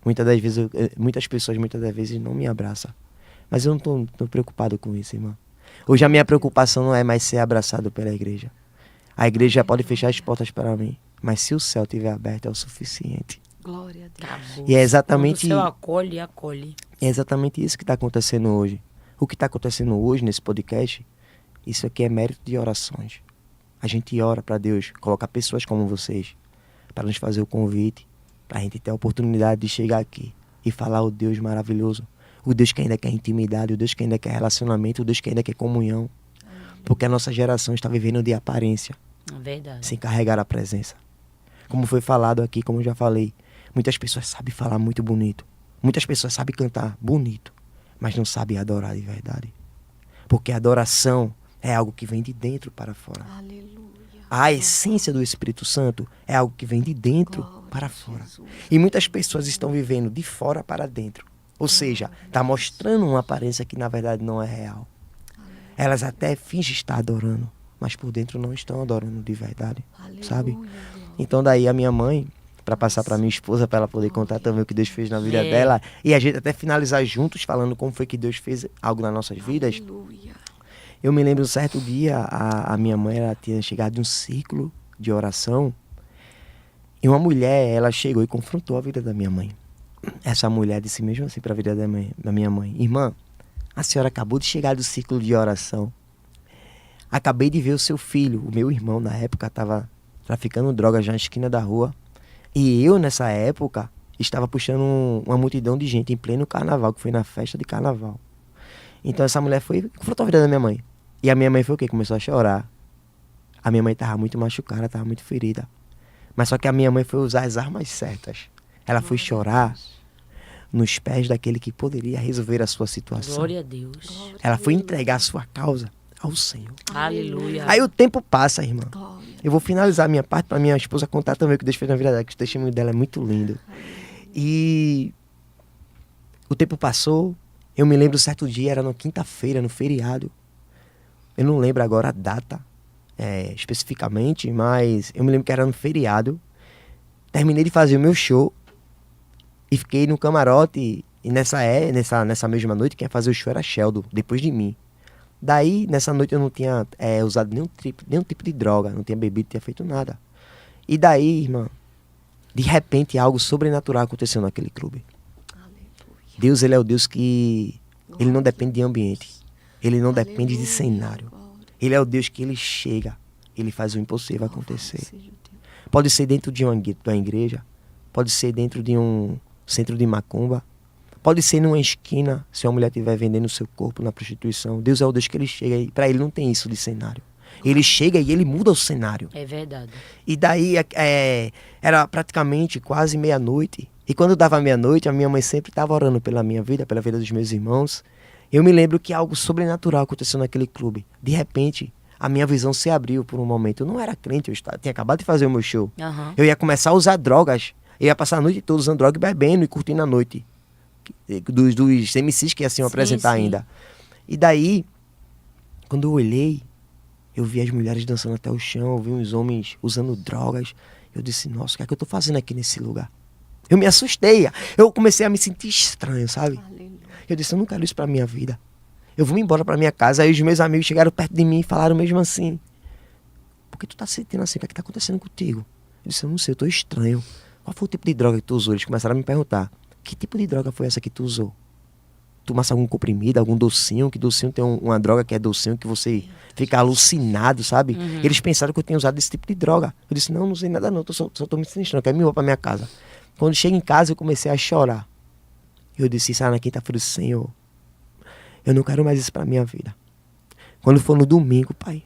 Muitas pessoas, muitas das vezes, não me abraçam. Mas eu não tô preocupado com isso, irmão. Hoje a minha preocupação não é mais ser abraçado pela igreja. A igreja pode fechar as portas para mim, mas se o céu estiver aberto, é o suficiente. Glória a Deus. Acabou. E é exatamente, Quando o céu acolhe, acolhe. é exatamente isso que está acontecendo hoje. O que está acontecendo hoje nesse podcast, isso aqui é mérito de orações. A gente ora para Deus colocar pessoas como vocês para nos fazer o convite, para a gente ter a oportunidade de chegar aqui e falar o Deus maravilhoso, o Deus que ainda quer intimidade, o Deus que ainda quer relacionamento, o Deus que ainda quer comunhão. Porque a nossa geração está vivendo de aparência, Verdade. sem carregar a presença. Como foi falado aqui, como eu já falei, muitas pessoas sabem falar muito bonito, muitas pessoas sabem cantar bonito, mas não sabem adorar de verdade. Porque a adoração é algo que vem de dentro para fora. Aleluia. A essência do Espírito Santo é algo que vem de dentro para fora. E muitas pessoas estão vivendo de fora para dentro. Ou seja, está mostrando uma aparência que na verdade não é real. Elas até fingem estar adorando, mas por dentro não estão adorando de verdade, sabe? Então daí a minha mãe, para passar para minha esposa, para ela poder contar também o que Deus fez na vida dela, e a gente até finalizar juntos falando como foi que Deus fez algo nas nossas vidas. Eu me lembro um certo dia, a minha mãe, ela tinha chegado de um ciclo de oração, e uma mulher, ela chegou e confrontou a vida da minha mãe. Essa mulher disse mesmo assim para a vida da minha mãe: irmã, a senhora acabou de chegar do ciclo de oração. Acabei de ver o seu filho, o meu irmão na época estava traficando drogas já na esquina da rua. E eu nessa época estava puxando uma multidão de gente em pleno carnaval, que foi na festa de carnaval. Então essa mulher foi e confrontou a vida da minha mãe. E a minha mãe foi o quê? Começou a chorar. A minha mãe estava muito machucada, estava muito ferida. Mas só que a minha mãe foi usar as armas certas. Ela foi chorar nos pés daquele que poderia resolver a sua situação. Glória a Deus. Ela foi entregar a sua causa ao Senhor. Aleluia. Aí o tempo passa, irmã. Eu vou finalizar a minha parte para minha esposa contar também o que Deus fez na vida dela, que o testemunho dela é muito lindo. E o tempo passou. Eu me lembro certo dia, era na quinta-feira, no feriado. Eu não lembro agora a data especificamente, mas eu me lembro que era no feriado. Terminei de fazer o meu show e fiquei no camarote. E nessa mesma noite, quem ia fazer o show era Sheldon, depois de mim. Daí, nessa noite eu não tinha usado nenhum tipo de droga, não tinha bebido, não tinha feito nada. E daí, irmã, de repente algo sobrenatural aconteceu naquele clube. Deus, ele é o Deus que ele não depende de ambiente, ele não depende de cenário. Ele é o Deus que ele chega, ele faz o impossível acontecer. Pode ser dentro de uma igreja, pode ser dentro de um centro de macumba, pode ser numa esquina, se uma mulher estiver vendendo o seu corpo na prostituição. Deus é o Deus que ele chega e para ele não tem isso de cenário. Ele chega e ele muda o cenário. É verdade. E daí era praticamente quase meia-noite. E quando dava meia-noite, a minha mãe sempre estava orando pela minha vida, pela vida dos meus irmãos. Eu me lembro que algo sobrenatural aconteceu naquele clube. De repente, a minha visão se abriu por um momento. Eu não era crente, eu tinha acabado de fazer o meu show. Uhum. Eu ia começar a usar drogas. Eu ia passar a noite toda usando droga e bebendo e curtindo a noite. Dos MCs que iam apresentar ainda. E daí, quando eu olhei, eu vi as mulheres dançando até o chão, eu vi uns homens usando drogas. Eu disse, nossa, o que é que eu tô fazendo aqui nesse lugar? Eu me assustei, eu comecei a me sentir estranho, sabe? Eu disse, eu não quero isso pra minha vida. Eu vou embora pra minha casa. Aí os meus amigos chegaram perto de mim e falaram mesmo assim: por que tu tá sentindo assim? O que é que tá acontecendo contigo? Eu disse, eu não sei, eu tô estranho. Qual foi o tipo de droga que tu usou? Eles começaram a me perguntar: que tipo de droga foi essa que tu usou? Tu massa algum comprimido, algum docinho? Que docinho tem uma droga que é docinho que você fica alucinado, sabe? Uhum. Eles pensaram que eu tinha usado esse tipo de droga. Eu disse, não sei nada não, só tô me sentindo estranho, eu quero me ir pra minha casa. Quando chego em casa, eu comecei a chorar. Eu disse, sai na quinta-feira, Senhor, eu não quero mais isso pra minha vida. Quando for no domingo, Pai,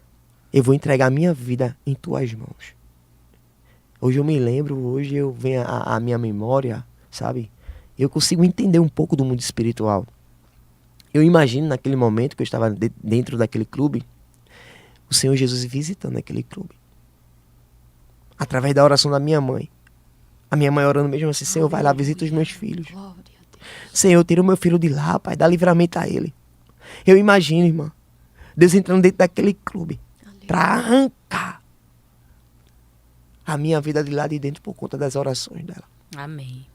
eu vou entregar a minha vida em tuas mãos. Hoje eu me lembro, hoje eu venho a minha memória, sabe? Eu consigo entender um pouco do mundo espiritual. Eu imagino naquele momento que eu estava dentro daquele clube, o Senhor Jesus visitando aquele clube. Através da oração da minha mãe. A minha mãe orando mesmo assim, Senhor, vai lá, visita os meus filhos. Senhor, tira o meu filho de lá, Pai, dá livramento a ele. Eu imagino, irmã, Deus entrando dentro daquele clube para arrancar a minha vida de lá de dentro por conta das orações dela. Amém.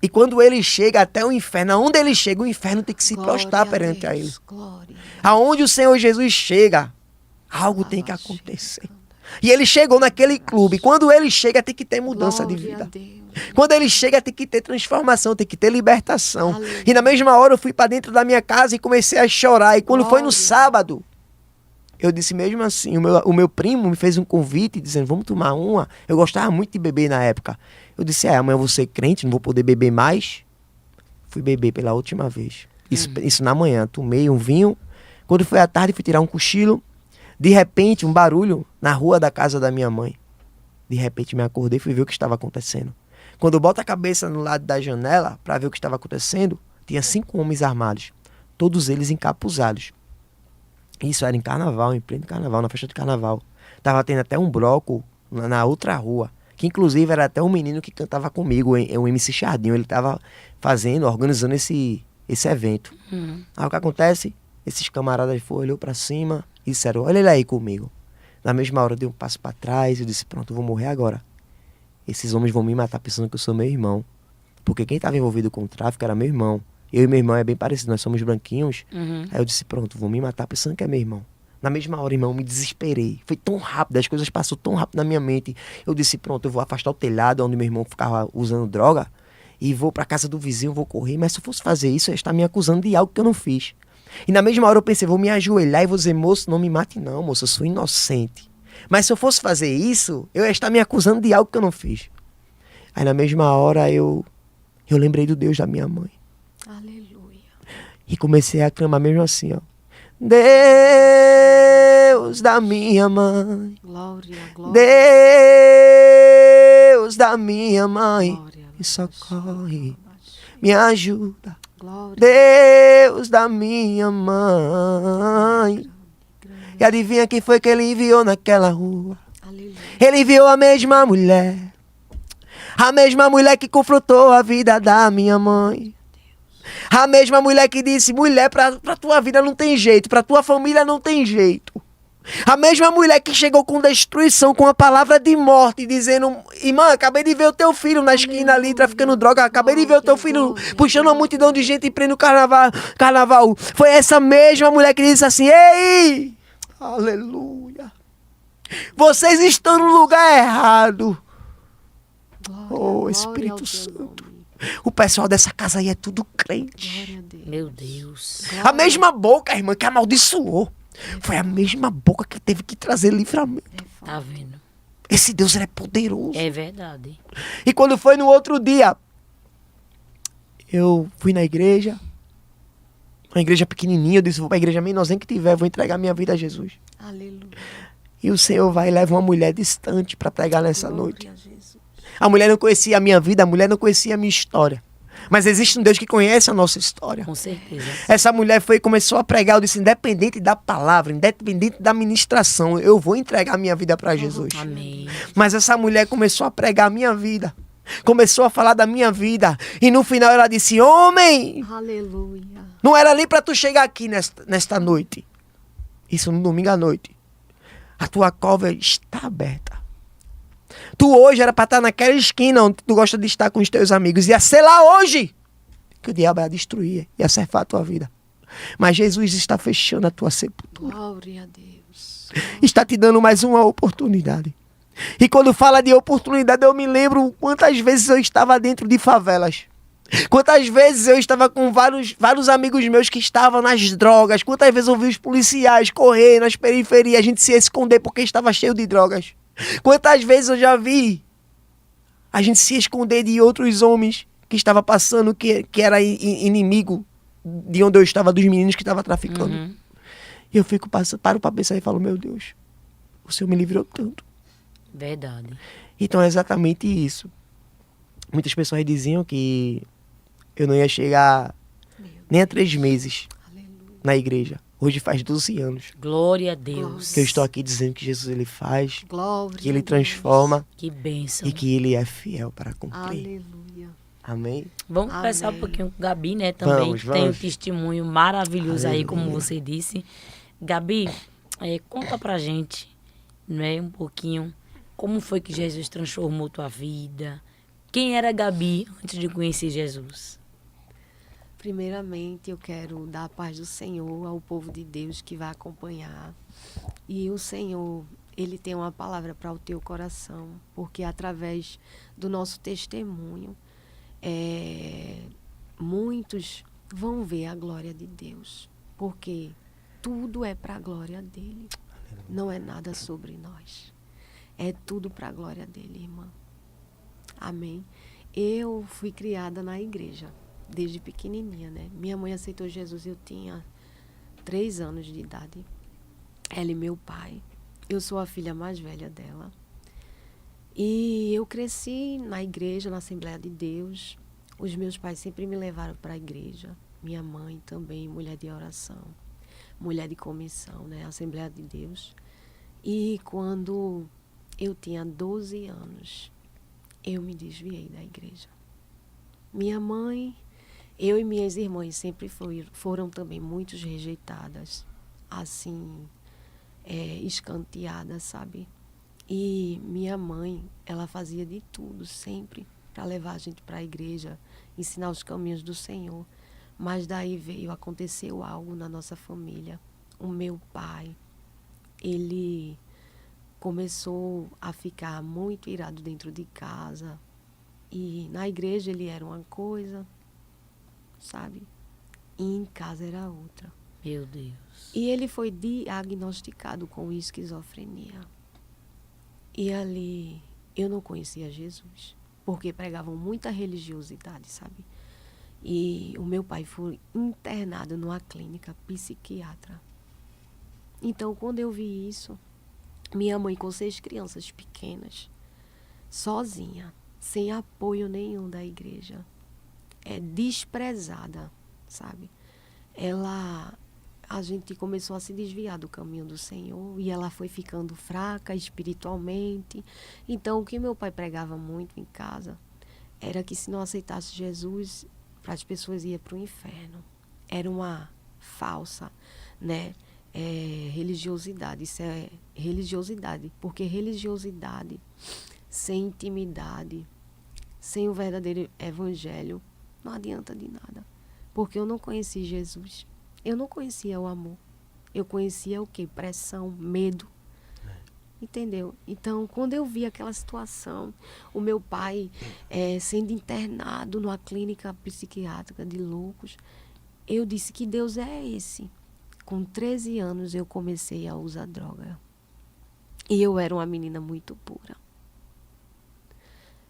E quando ele chega até o inferno, aonde ele chega, o inferno tem que se prostrar perante a ele. Aonde o Senhor Jesus chega, algo tem que acontecer. E ele chegou naquele clube. Quando ele chega, tem que ter mudança de Glória a vida. Deus. Quando ele chega, tem que ter transformação, tem que ter libertação. Aleluia. E na mesma hora eu fui para dentro da minha casa e comecei a chorar. E quando foi no Glória. sábado, eu disse mesmo assim, o meu primo me fez um convite dizendo, vamos tomar uma. Eu gostava muito de beber na época. Eu disse, amanhã eu vou ser crente, não vou poder beber mais. Fui beber pela última vez. Isso na manhã, tomei um vinho. Quando foi à tarde, fui tirar um cochilo. De repente, um barulho na rua da casa da minha mãe. De repente, me acordei e fui ver o que estava acontecendo. Quando eu boto a cabeça no lado da janela para ver o que estava acontecendo, tinha 5 homens armados, todos eles encapuzados. Isso era em carnaval, em pleno carnaval, na festa de carnaval. Tava tendo até um bloco na outra rua, que inclusive era até um menino que cantava comigo, o MC Chardinho. Ele estava organizando esse evento. Aí o que acontece? Esses camaradas olhou para cima e disseram, olha ele aí comigo. Na mesma hora eu dei um passo para trás e disse, pronto, eu vou morrer agora. Esses homens vão me matar pensando que eu sou meu irmão. Porque quem estava envolvido com o tráfico era meu irmão. Eu e meu irmão é bem parecido, nós somos branquinhos. Aí eu disse, pronto, vão me matar pensando que é meu irmão. Na mesma hora, irmão, eu me desesperei. Foi tão rápido, as coisas passaram tão rápido na minha mente. Eu disse, pronto, eu vou afastar o telhado onde meu irmão ficava usando droga e vou para casa do vizinho, vou correr. Mas se eu fosse fazer isso, eu ia estar me acusando de algo que eu não fiz. E na mesma hora eu pensei, vou me ajoelhar e vou dizer, moço, não me mate não, moço, eu sou inocente. Mas se eu fosse fazer isso, eu ia estar me acusando de algo que eu não fiz. Aí na mesma hora eu lembrei do Deus da minha mãe. Aleluia. E comecei a clamar mesmo assim, ó. Deus da minha mãe. Glória, glória. Deus da minha mãe. Glória, Me socorre, me ajuda. glória. Deus da minha mãe. E adivinha quem foi que ele enviou naquela rua? Aleluia. Ele enviou a mesma mulher. A mesma mulher que confrontou a vida da minha mãe. A mesma mulher que disse, mulher, pra tua vida não tem jeito, pra tua família não tem jeito. A mesma mulher que chegou com destruição, com a palavra de morte, dizendo, irmã, acabei de ver o teu filho na esquina ali, traficando droga, acabei de ver o teu filho puxando uma multidão de gente em pleno carnaval. Foi essa mesma mulher que disse assim, ei, aleluia, vocês estão no lugar errado. Glória, Oh, glória ao Espírito teu Santo. nome. O pessoal dessa casa aí é tudo crente. Glória a Deus. Meu Deus. A mesma boca, irmã, que amaldiçoou. Foi a mesma boca que teve que trazer livramento. Tá vendo? Esse Deus ele é poderoso. É verdade. E quando foi no outro dia, eu fui na igreja. Uma igreja pequenininha. Eu disse, vou pra igreja menorzinha que tiver, vou entregar minha vida a Jesus. Aleluia. E o Senhor vai e leva uma mulher distante para pregar nessa Glória noite. a Jesus. A mulher não conhecia a minha vida, a mulher não conhecia a minha história. Mas existe um Deus que conhece a nossa história. Com certeza. Essa mulher foi e começou a pregar. Eu disse, independente da palavra, independente da ministração, eu vou entregar a minha vida para Jesus. Amém. Mas essa mulher começou a pregar a minha vida. Começou a falar da minha vida. E no final ela disse, homem, Aleluia. não era nem para tu chegar aqui nesta noite. Isso no domingo à noite. A tua cova está aberta. Tu hoje era para estar naquela esquina onde tu gosta de estar com os teus amigos. Ia ser lá hoje que o diabo ia destruir, ia ceifar a tua vida. Mas Jesus está fechando a tua sepultura. Glória a Deus. Está te dando mais uma oportunidade. E quando fala de oportunidade, eu me lembro quantas vezes eu estava dentro de favelas. Quantas vezes eu estava com vários amigos meus que estavam nas drogas. Quantas vezes eu vi os policiais correr nas periferias, a gente se esconder porque estava cheio de drogas. Quantas vezes eu já vi a gente se esconder de outros homens que estavam passando, que era inimigo de onde eu estava, dos meninos que estavam traficando. Uhum. E eu paro para pensar e falo, meu Deus, o Senhor me livrou tanto. Verdade. Então é exatamente isso. Muitas pessoas diziam que eu não ia chegar nem a 3 meses Aleluia. na igreja. Hoje faz 12 anos Glória a Deus. que eu estou aqui dizendo que Jesus ele faz, Glória. que ele a Deus. transforma Que bênção. e que ele é fiel para cumprir. Aleluia. Amém? Vamos Amém. conversar um pouquinho com Gabi, né? Também Vamos, tem um vamos. testemunho maravilhoso aí, como Aleluia. você disse. Gabi, conta pra gente, né, um pouquinho, como foi que Jesus transformou tua vida? Quem era Gabi antes de conhecer Jesus? Primeiramente, eu quero dar a paz do Senhor ao povo de Deus que vai acompanhar. E o Senhor, Ele tem uma palavra para o teu coração, porque através do nosso testemunho, muitos vão ver a glória de Deus, porque tudo é para a glória dele, não é nada sobre nós, é tudo para a glória dele, irmã. Amém? Eu fui criada na igreja, desde pequenininha, né? Minha mãe aceitou Jesus, eu tinha 3 anos de idade, ela e meu pai. Eu sou a filha mais velha dela. E eu cresci na igreja, na Assembleia de Deus. Os meus pais sempre me levaram para a igreja. Minha mãe também, mulher de oração, mulher de comissão, né? Assembleia de Deus. E quando eu tinha 12 anos, eu me desviei da igreja. Minha mãe, eu e minhas irmãs sempre foram também muito rejeitadas, assim, escanteadas, sabe? E minha mãe, ela fazia de tudo sempre para levar a gente para a igreja, ensinar os caminhos do Senhor. Mas daí aconteceu algo na nossa família. O meu pai, ele começou a ficar muito irado dentro de casa. E na igreja ele era uma coisa, sabe? E em casa era outra. Meu Deus. E ele foi diagnosticado com esquizofrenia. E ali eu não conhecia Jesus, porque pregavam muita religiosidade, sabe? E o meu pai foi internado numa clínica psiquiatra. Então, quando eu vi isso, minha mãe com 6 crianças pequenas, sozinha, sem apoio nenhum da igreja, desprezada, sabe? A gente começou a se desviar do caminho do Senhor e ela foi ficando fraca espiritualmente. Então, o que meu pai pregava muito em casa era que se não aceitasse Jesus, para as pessoas ia para o inferno. Era uma falsa, né, religiosidade. Isso é religiosidade, porque religiosidade sem intimidade, sem o verdadeiro evangelho, não adianta de nada. Porque eu não conheci Jesus. Eu não conhecia o amor. Eu conhecia o quê? Pressão, medo. Entendeu? Então, quando eu vi aquela situação, o meu pai sendo internado numa clínica psiquiátrica de loucos, eu disse que Deus é esse. Com 13 anos, eu comecei a usar droga. E eu era uma menina muito pura.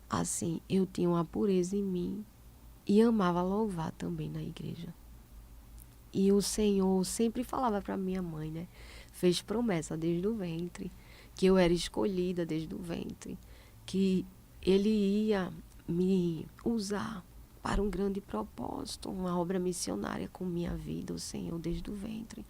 Assim, eu tinha uma pureza em mim e amava louvar também na igreja. E o Senhor sempre falava para minha mãe, né? Fez promessa desde o ventre, que eu era escolhida desde o ventre, que Ele ia me usar para um grande propósito, uma obra missionária com minha vida, o Senhor, desde o ventre.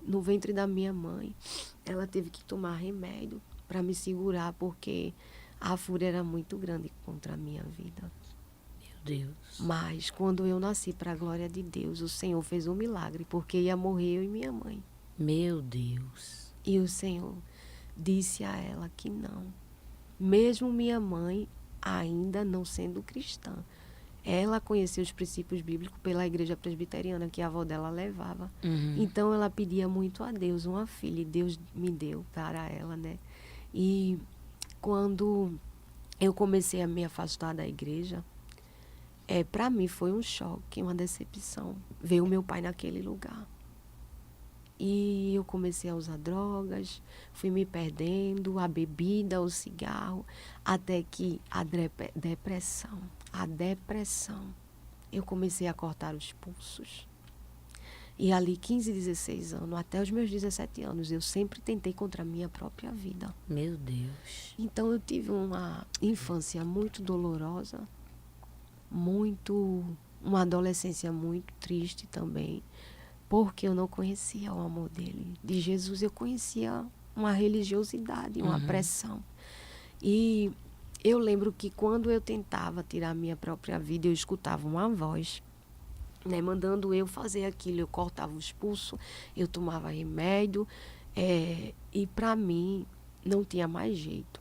No ventre da minha mãe, ela teve que tomar remédio para me segurar, porque a fúria era muito grande contra a minha vida. Deus. Mas quando eu nasci, para a glória de Deus, o Senhor fez um milagre, porque ia morrer eu e minha mãe. Meu Deus. E o Senhor disse a ela que não. Mesmo minha mãe ainda não sendo cristã, ela conheceu os princípios bíblicos pela igreja presbiteriana que a avó dela levava. Uhum. Então ela pedia muito a Deus uma filha, e Deus me deu para ela, né? E quando eu comecei a me afastar da igreja, para mim foi um choque, uma decepção ver o meu pai naquele lugar. E eu comecei a usar drogas, fui me perdendo, a bebida, o cigarro, até que a depressão, eu comecei a cortar os pulsos. E ali, 15, 16 anos, até os meus 17 anos, eu sempre tentei contra a minha própria vida. Meu Deus. Então eu tive uma infância muito dolorosa, uma adolescência muito triste também, porque eu não conhecia o amor dele. De Jesus eu conhecia uma religiosidade, uma pressão. E eu lembro que quando eu tentava tirar a minha própria vida, eu escutava uma voz, né, mandando eu fazer aquilo. Eu cortava os pulsos, eu tomava remédio, e para mim não tinha mais jeito.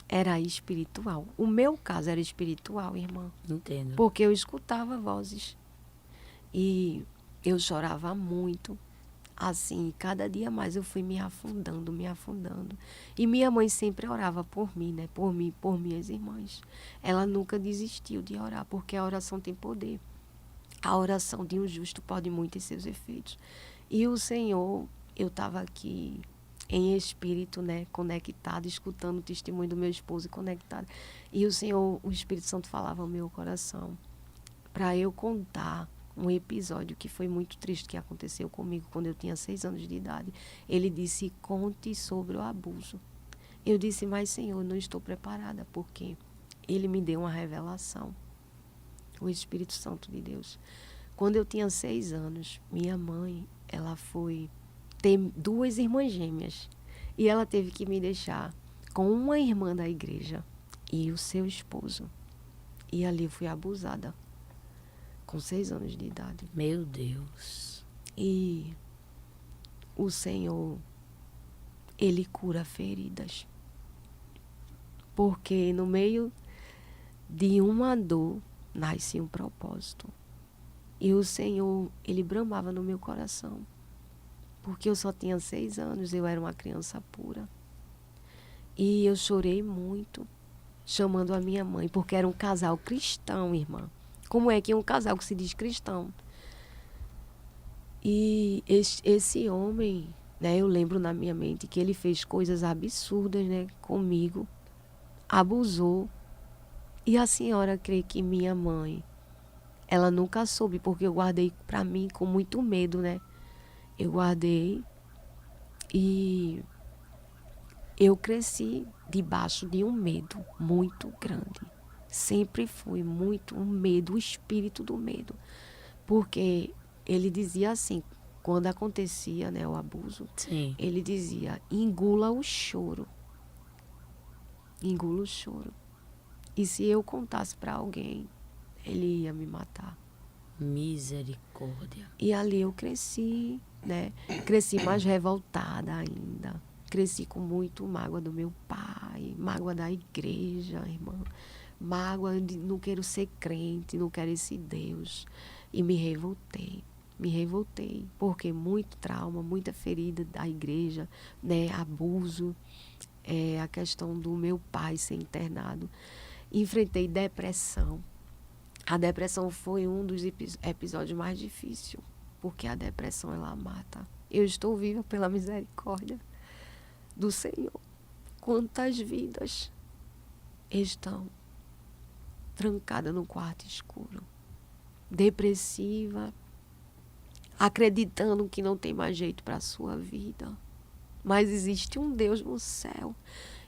Era espiritual. O meu caso era espiritual, irmã. Entendo. Porque eu escutava vozes. E eu chorava muito, assim, cada dia mais eu fui me afundando, me afundando. E minha mãe sempre orava por mim, né? Por mim, por minhas irmãs. Ela nunca desistiu de orar, porque a oração tem poder. A oração de um justo pode muito em seus efeitos. E o Senhor, eu estava aqui em espírito, né, conectada, escutando o testemunho do meu esposo e conectada. E o Senhor, o Espírito Santo falava ao meu coração para eu contar um episódio que foi muito triste que aconteceu comigo quando eu tinha 6 anos de idade. Ele disse, conte sobre o abuso. Eu disse, mas Senhor, eu não estou preparada, porque Ele me deu uma revelação. O Espírito Santo de Deus. Quando eu tinha 6 anos, minha mãe, ela foi ter 2 irmãs gêmeas. E ela teve que me deixar com uma irmã da igreja e o seu esposo. E ali eu fui abusada, com 6 anos de idade. Meu Deus. E o Senhor, Ele cura feridas. Porque no meio de uma dor, nasce um propósito. E o Senhor, Ele bramava no meu coração. Porque eu só tinha 6 anos, eu era uma criança pura. E eu chorei muito, chamando a minha mãe, porque era um casal cristão, irmã. Como é que é um casal que se diz cristão? E esse homem, né, eu lembro na minha mente que ele fez coisas absurdas, né, comigo, abusou. E a senhora crê que minha mãe, ela nunca soube, porque eu guardei para mim com muito medo, né? Eu guardei e eu cresci debaixo de um medo muito grande. Sempre foi muito um medo, o espírito do medo. Porque ele dizia assim, quando acontecia, né, o abuso, Sim. ele dizia, engula o choro. Engula o choro. E se eu contasse para alguém, ele ia me matar. Misericórdia. E ali eu cresci, né? Cresci mais revoltada ainda. Cresci com muito mágoa do meu pai, mágoa da igreja, irmã. Mágoa de não quero ser crente, não quero esse Deus. E me revoltei. Me revoltei, porque muito trauma, muita ferida da igreja, né? Abuso, a questão do meu pai ser internado. Enfrentei depressão. A depressão foi um dos episódios mais difíceis, porque a depressão, ela mata. Eu estou viva pela misericórdia do Senhor. Quantas vidas estão trancadas no quarto escuro, depressiva, acreditando que não tem mais jeito para a sua vida. Mas existe um Deus no céu.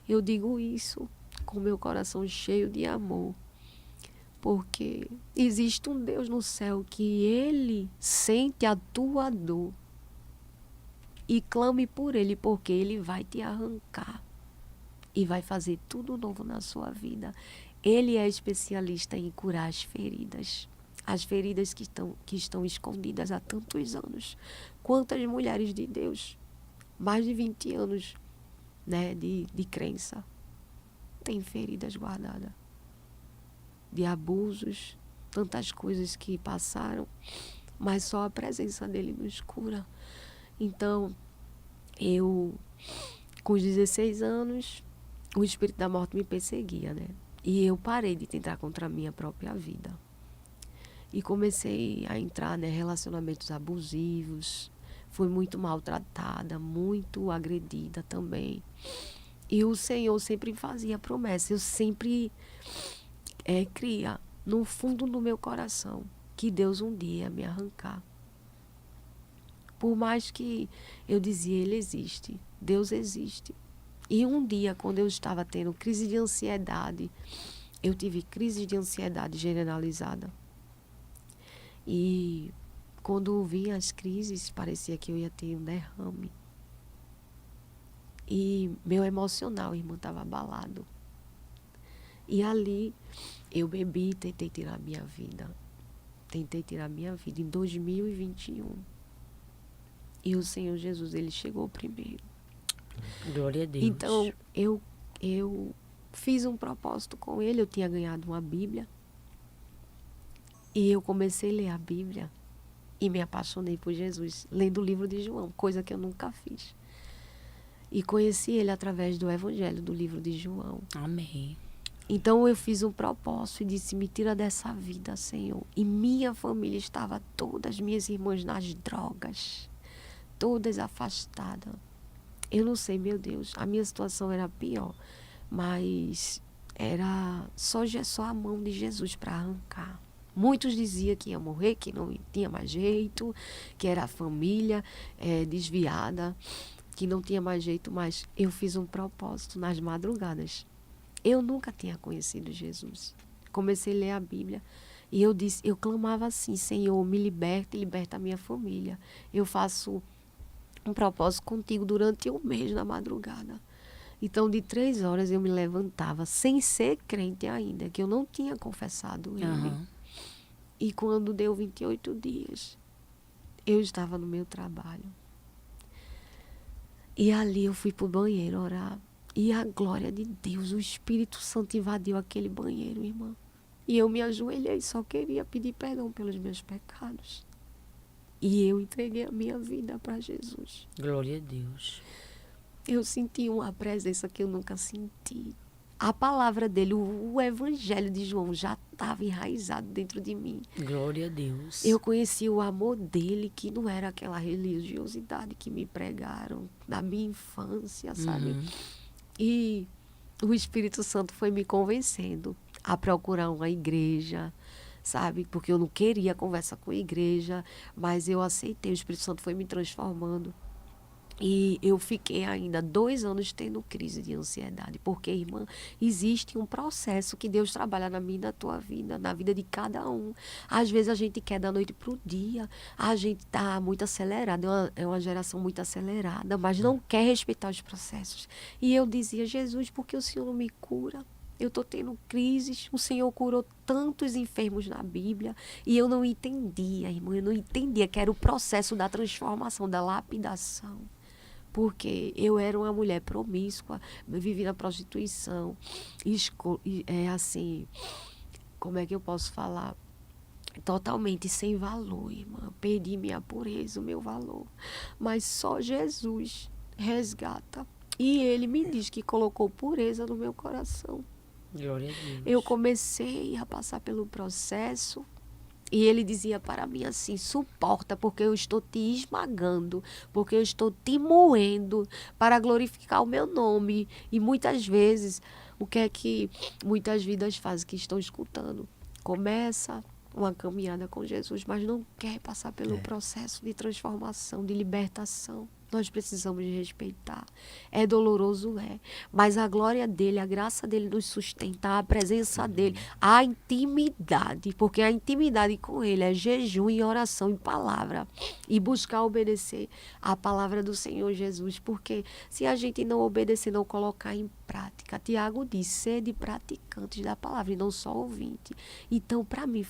Eu digo isso com meu coração cheio de amor. Porque existe um Deus no céu que Ele sente a tua dor. E clame por Ele, porque Ele vai te arrancar. E vai fazer tudo novo na sua vida. Ele é especialista em curar as feridas. As feridas que estão escondidas há tantos anos. Quantas mulheres de Deus, mais de 20 anos, né, de crença, têm feridas guardadas. De abusos, tantas coisas que passaram, mas só a presença dele nos cura. Então, eu, com os 16 anos, o espírito da morte me perseguia, né? E eu parei de tentar contra a minha própria vida. E comecei a entrar, né, relacionamentos abusivos, fui muito maltratada, muito agredida também. E o Senhor sempre fazia promessa, eu sempre cria no fundo do meu coração que Deus um dia ia me arrancar. Por mais que eu dizia, Ele existe, Deus existe. E um dia, quando eu estava tendo crise de ansiedade, eu tive crise de ansiedade generalizada. E quando vinha as crises, parecia que eu ia ter um derrame. E meu emocional, irmão, estava abalado. E ali eu bebi e tentei tirar a minha vida. Tentei tirar a minha vida em 2021. E o Senhor Jesus, Ele chegou primeiro. Glória a Deus. Então, eu fiz um propósito com Ele. Eu tinha ganhado uma Bíblia. E eu comecei a ler a Bíblia. e me apaixonei por Jesus, lendo o livro de João, coisa que eu nunca fiz. E conheci ele através do evangelho do livro de João. Amém. Então eu fiz um propósito e disse, me tira dessa vida, Senhor. E minha família estava todas, minhas irmãs nas drogas, todas afastadas. Eu não sei, meu Deus, a minha situação era pior, mas era só a mão de Jesus para arrancar. Muitos diziam que ia morrer, que não tinha mais jeito, que era a família desviada, que não tinha mais jeito, mas eu fiz um propósito nas madrugadas. Eu nunca tinha conhecido Jesus. Comecei a ler a Bíblia e eu clamava assim, Senhor, me liberta e liberta a minha família. Eu faço um propósito contigo durante um mês na madrugada. Então, de 3 horas eu me levantava, sem ser crente ainda, que eu não tinha confessado ele. Aham. E quando deu 28 dias, eu estava no meu trabalho. E ali eu fui para o banheiro orar. E a glória de Deus, o Espírito Santo invadiu aquele banheiro, irmã. E eu me ajoelhei, só queria pedir perdão pelos meus pecados. E eu entreguei a minha vida para Jesus. Glória a Deus. Eu senti uma presença que eu nunca senti. A palavra dele, o evangelho de João já estava enraizado dentro de mim. Glória a Deus. Eu conheci o amor dele, que não era aquela religiosidade que me pregaram da minha infância, sabe? Uhum. E o Espírito Santo foi me convencendo a procurar uma igreja, sabe? Porque eu não queria conversa com a igreja, mas eu aceitei, o Espírito Santo foi me transformando. E eu fiquei ainda 2 anos tendo crise de ansiedade, porque, irmã, existe um processo que Deus trabalha na minha e na tua vida, na vida de cada um. Às vezes a gente quer da noite para o dia, a gente está muito acelerado, é uma geração muito acelerada, mas não quer respeitar os processos. E eu dizia, Jesus, por que o Senhor não me cura? Eu estou tendo crises, o Senhor curou tantos enfermos na Bíblia e eu não entendia, irmã, eu não entendia que era o processo da transformação, da lapidação. Porque eu era uma mulher promíscua, vivi na prostituição, assim, como é que eu posso falar? Totalmente sem valor, irmã. Perdi minha pureza, o meu valor. Mas só Jesus resgata. E ele me diz que colocou pureza no meu coração. Glória a Deus. Eu comecei a passar pelo processo. E ele dizia para mim assim, suporta, porque eu estou te esmagando, porque eu estou te moendo para glorificar o meu nome. E muitas vezes, o que é que muitas vidas fazem que estão escutando? Começa uma caminhada com Jesus, mas não quer passar pelo processo de transformação, de libertação. Nós precisamos de respeitar. É doloroso, mas a glória dele, a graça dele nos sustenta, a presença dele, a intimidade, porque a intimidade com ele é jejum e oração e palavra, e buscar obedecer a palavra do Senhor Jesus, porque se a gente não obedecer, não colocar em prática, Tiago diz, sede praticantes da palavra e não só ouvinte. Então, para mim,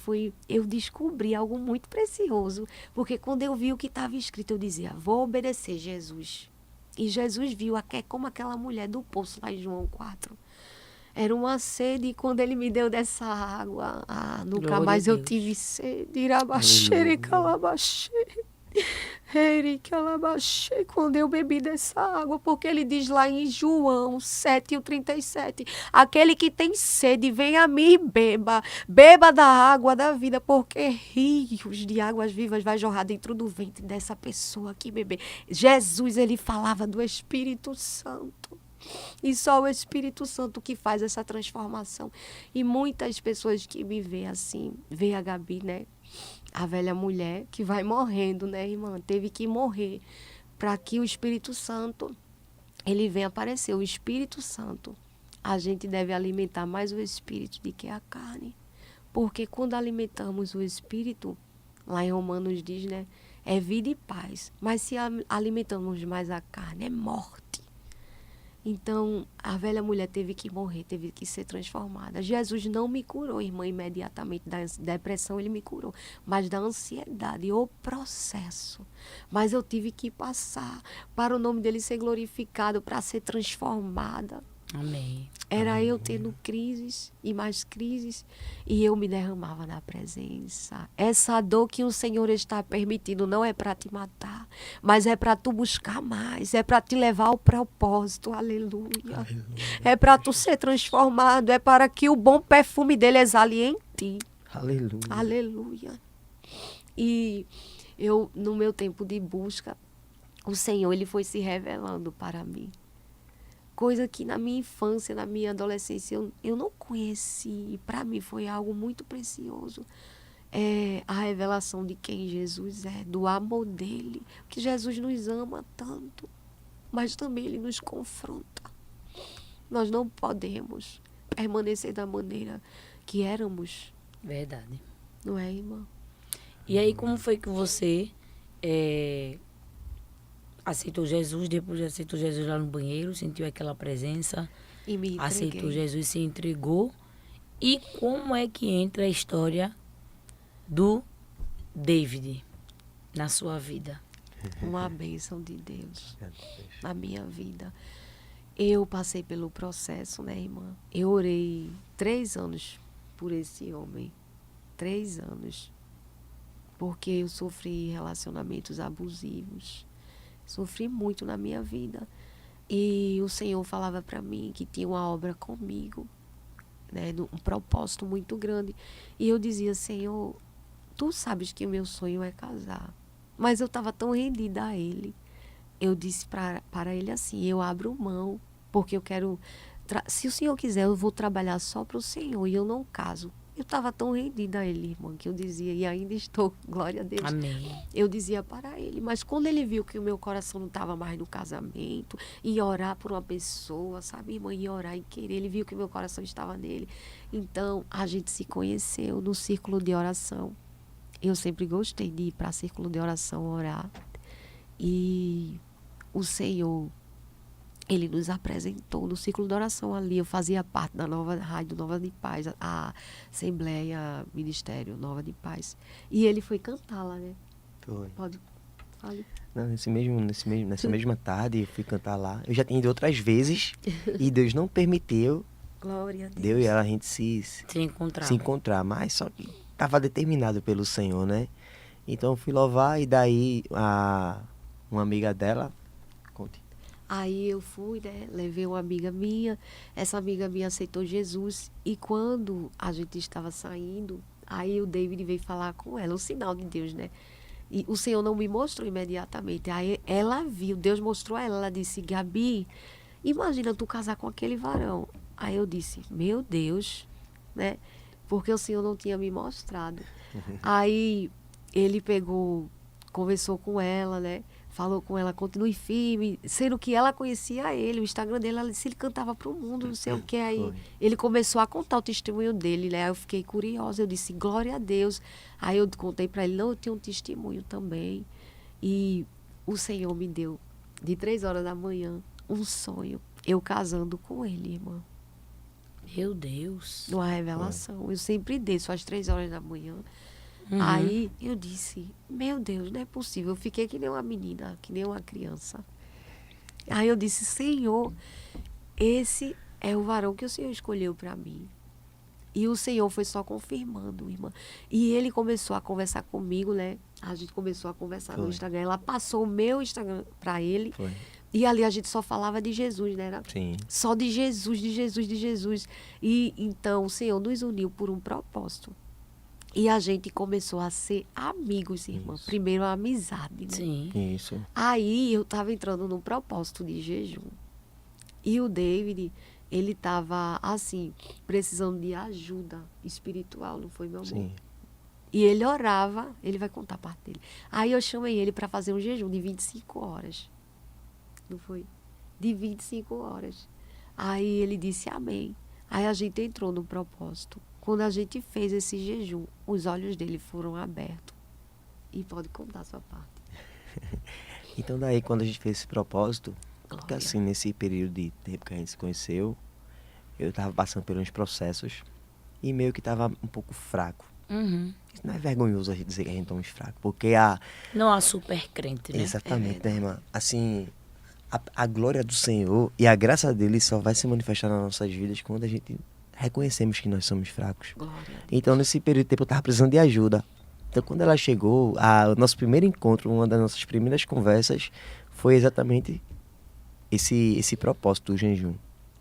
eu descobri algo muito precioso, porque quando eu vi o que estava escrito, eu dizia, vou obedecer Jesus. E Jesus viu como aquela mulher do poço lá em João 4. Era uma sede, e quando ele me deu dessa água, nunca Glória mais a eu Deus. tive sede. Irabaxere, calabaxê. Quando eu bebi dessa água, porque ele diz lá em João 7:37, aquele que tem sede, vem a mim e beba da água da vida, porque rios de águas vivas vai jorrar dentro do ventre dessa pessoa que beber. Jesus, ele falava do Espírito Santo. E só o Espírito Santo que faz essa transformação. E muitas pessoas que me veem assim, vê a Gabi, né? A velha mulher que vai morrendo, né, irmã? Teve que morrer para que o Espírito Santo, ele venha aparecer. O Espírito Santo, a gente deve alimentar mais o Espírito do que a carne. Porque quando alimentamos o Espírito, lá em Romanos diz, né, é vida e paz. Mas se alimentamos mais a carne, é morte. Então, a velha mulher teve que morrer, teve que ser transformada. Jesus não me curou, irmã, imediatamente. Da depressão ele me curou. Mas da ansiedade, o processo. Mas eu tive que passar para o nome dele ser glorificado, para ser transformada. Amém. Era eu tendo crises e mais crises, e eu me derramava na presença. Essa dor que o Senhor está permitindo não é para te matar, mas é para tu buscar mais, é para te levar ao propósito. Aleluia. É para tu ser transformado, é para que o bom perfume dele exale em ti. Aleluia. Aleluia. E eu, no meu tempo de busca, o Senhor, ele foi se revelando para mim. Coisa que na minha infância, na minha adolescência, eu não conheci. Para mim foi algo muito precioso. É a revelação de quem Jesus é, do amor dele. Que Jesus nos ama tanto, mas também ele nos confronta. Nós não podemos permanecer da maneira que éramos, Verdade. não é, irmã? E aí, como foi que você aceitou Jesus, depois aceitou Jesus lá no banheiro, sentiu aquela presença, E me entreguei. aceitou Jesus, se entregou? E como é que entra a história do David na sua vida? Uma bênção de Deus na minha vida. Eu passei pelo processo, né, irmã? Eu orei 3 anos por esse homem. 3 anos. Porque eu sofri relacionamentos abusivos. Sofri muito na minha vida. E o Senhor falava para mim que tinha uma obra comigo, né, um propósito muito grande. E eu dizia, Senhor, tu sabes que o meu sonho é casar. Mas eu estava tão rendida a Ele. Eu disse para Ele assim, eu abro mão, porque eu quero... Se o Senhor quiser, eu vou trabalhar só para o Senhor e eu não caso. Eu estava tão rendida a Ele, irmã, que eu dizia, e ainda estou, glória a Deus. Amém. Eu dizia para Ele, mas quando Ele viu que o meu coração não estava mais no casamento, ia orar por uma pessoa, sabe, irmã, ia orar e querer, Ele viu que o meu coração estava nele. Então, a gente se conheceu no círculo de oração. Eu sempre gostei de ir para círculo de oração orar. E o Senhor, Ele nos apresentou no círculo de oração ali. Eu fazia parte da nova rádio Nova de Paz, a Assembleia Ministério Nova de Paz. E ele foi cantar lá, né? Foi. Pode, fale. Não, nessa mesma tarde eu fui cantar lá. Eu já tinha ido outras vezes e Deus não permitiu Glória a Deus. eu e ela a gente se Se encontrar. encontrar, mas só que estava determinado pelo Senhor, né? Então eu fui louvar e daí uma amiga dela, conte. Aí eu fui, né? Levei uma amiga minha. Essa amiga minha aceitou Jesus. E quando a gente estava saindo, aí o David veio falar com ela. Um sinal de Deus, né? E o Senhor não me mostrou imediatamente. Aí ela viu, Deus mostrou a ela. Ela disse, Gabi, imagina tu casar com aquele varão. Aí eu disse, meu Deus, né? Porque o Senhor não tinha me mostrado. Aí ele pegou, conversou com ela, né? Falou com ela, continue firme, sendo que ela conhecia ele, o Instagram dele, ela disse, ele cantava pro mundo, não sei o que. Aí Foi. ele começou a contar o testemunho dele, né? Aí eu fiquei curiosa, eu disse, glória a Deus. Aí eu contei para ele, não, eu tinha um testemunho também. E o Senhor me deu, de 3 horas da manhã, um sonho, eu casando com ele, irmã. Meu Deus. Uma revelação. Eu sempre desço às 3 horas da manhã. Uhum. Aí eu disse, meu Deus, não é possível. Eu fiquei que nem uma menina, que nem uma criança. Aí eu disse, Senhor, esse é o varão que o Senhor escolheu para mim. E o Senhor foi só confirmando, irmã. E ele começou a conversar comigo, né? A gente começou a conversar no Foi. Instagram. Ela passou o meu Instagram para ele. Foi. E ali a gente só falava de Jesus, né? Era Sim. só de Jesus, de Jesus, de Jesus. E então o Senhor nos uniu por um propósito. E a gente começou a ser amigos, irmã. Isso. Primeiro a amizade, né? Sim. Isso. Aí eu estava entrando num propósito de jejum. E o David, ele estava, assim, precisando de ajuda espiritual, não foi, meu amor? Sim. E ele orava, ele vai contar a parte dele. Aí eu chamei ele para fazer um jejum de 25 horas. Não foi? De 25 horas. Aí ele disse amém. Aí a gente entrou no propósito. Quando a gente fez esse jejum, os olhos dele foram abertos. E pode contar a sua parte. Então daí quando a gente fez esse propósito, porque Glória. assim, nesse período de tempo que a gente se conheceu, eu tava passando por uns processos e meio que tava um pouco fraco. Uhum. Isso não é vergonhoso a gente dizer que a gente tá uns fraco, porque Não há super crente, né? exatamente, né, irmã? Assim, a glória do Senhor e a graça dele só vai se manifestar nas nossas vidas quando a gente reconhecemos que nós somos fracos. Glória a Deus. Então, nesse período de tempo, eu estava precisando de ajuda. Então, quando ela chegou, o nosso primeiro encontro, uma das nossas primeiras conversas, foi exatamente esse propósito do jejum.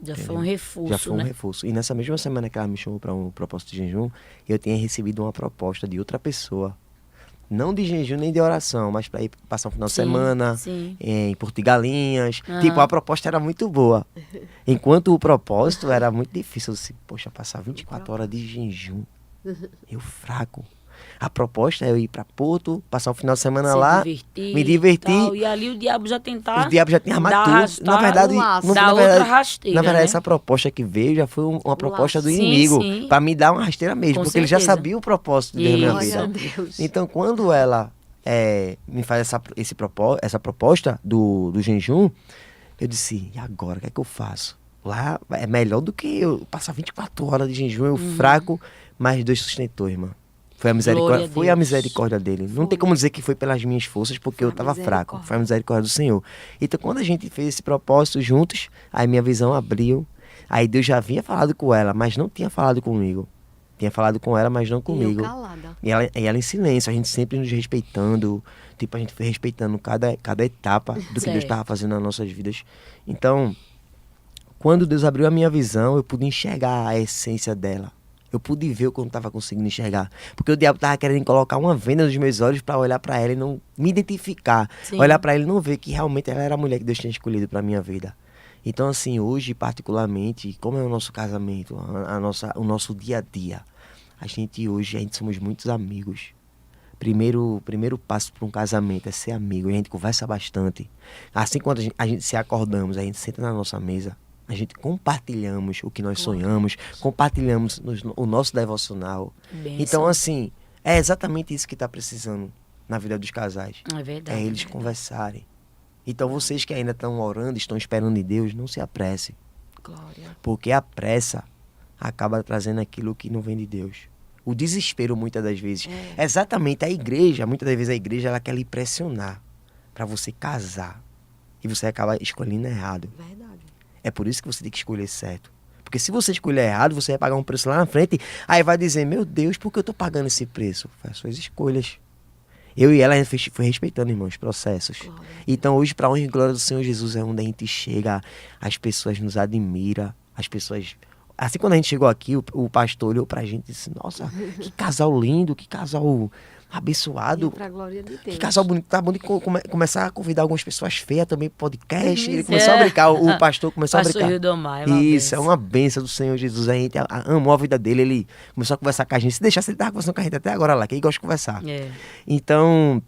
Já foi um reforço, Já foi um né? reforço. E nessa mesma semana que ela me chamou para um propósito de jejum, eu tinha recebido uma proposta de outra pessoa. Não de jejum nem de oração, mas para ir passar um final de Sim, semana sim. em Porto de Galinhas. Aham. Tipo, a proposta era muito boa. Enquanto o propósito era muito difícil. Eu disse, poxa, passar 24 horas de jejum. Eu fraco. A proposta é eu ir para Porto, passar um final de semana Se lá, divertir, me divertir. e tal, e ali o diabo já tentar O diabo já tinha armado dar tudo. arrastar Na verdade, o laço. dar na outra verdade, rasteira, na verdade, né? essa proposta que veio já foi uma proposta do laço. Sim, inimigo. sim. Para me dar uma rasteira mesmo. Com porque ele já certeza. sabia o propósito da minha Isso. Glória a vida. Deus. Então, quando ela me faz essa proposta do jejum, eu disse, e agora, o que é que eu faço? Lá é melhor do que eu passar 24 horas de jejum, eu fraco, mas Deus sustentou, irmã. Foi a Glória a Deus. misericórdia dele. Não tem como dizer que foi pelas minhas forças, porque Foi eu a estava fraco. misericórdia. Foi a misericórdia do Senhor. Então, quando a gente fez esse propósito juntos, aí minha visão abriu. Aí Deus já havia falado com ela, mas não tinha falado comigo. Tinha falado com ela, mas não comigo. E eu calada. E ela em silêncio, a gente sempre nos respeitando. Tipo, a gente foi respeitando cada etapa do que Deus Certo. estava fazendo nas nossas vidas. Então, quando Deus abriu a minha visão, eu pude enxergar a essência dela. Eu pude ver o que eu não estava conseguindo enxergar. Porque o diabo estava querendo colocar uma venda nos meus olhos para olhar para ela e não me identificar. Sim. Olhar para ela e não ver que realmente ela era a mulher que Deus tinha escolhido para minha vida. Então, assim, hoje, particularmente, como é o nosso casamento, o nosso dia a dia, a gente somos muitos amigos. Primeiro passo para um casamento é ser amigo. A gente conversa bastante. Assim, quando a gente se acordamos, a gente senta na nossa mesa, a gente compartilhamos o que nós sonhamos, compartilhamos o nosso devocional. Bênção. Então, assim, é exatamente isso que está precisando na vida dos casais. É verdade. É eles verdade. conversarem. Então, vocês que ainda estão orando, estão esperando em Deus, não se apressem. Glória. Porque a pressa acaba trazendo aquilo que não vem de Deus. O desespero, muitas das vezes. Exatamente, muitas das vezes a igreja, ela quer lhe pressionar para você casar. E você acaba escolhendo errado. Verdade. É por isso que você tem que escolher certo. Porque se você escolher errado, você vai pagar um preço lá na frente, aí vai dizer, meu Deus, por que eu tô pagando esse preço? Foi as suas escolhas. Eu e ela, a gente foi respeitando, irmão, os processos. Glória. Então hoje, para honra e glória do Senhor Jesus, é onde a gente chega, as pessoas nos admiram, as pessoas... Assim, quando a gente chegou aqui, o pastor olhou pra gente e disse, nossa, que casal lindo, que casal abençoado. Para a glória de Deus. Que casal bonito, tá bom de começar a convidar algumas pessoas feias também pro podcast. Ele começou a brincar, o pastor começou a Pastor brincar. Hildomar, é uma Isso, é bênção. uma bênção do Senhor Jesus. A gente amou a vida dele, ele começou a conversar com a gente. Se deixasse, ele tava conversando com a gente até agora lá, que ele gosta de conversar. É, Então,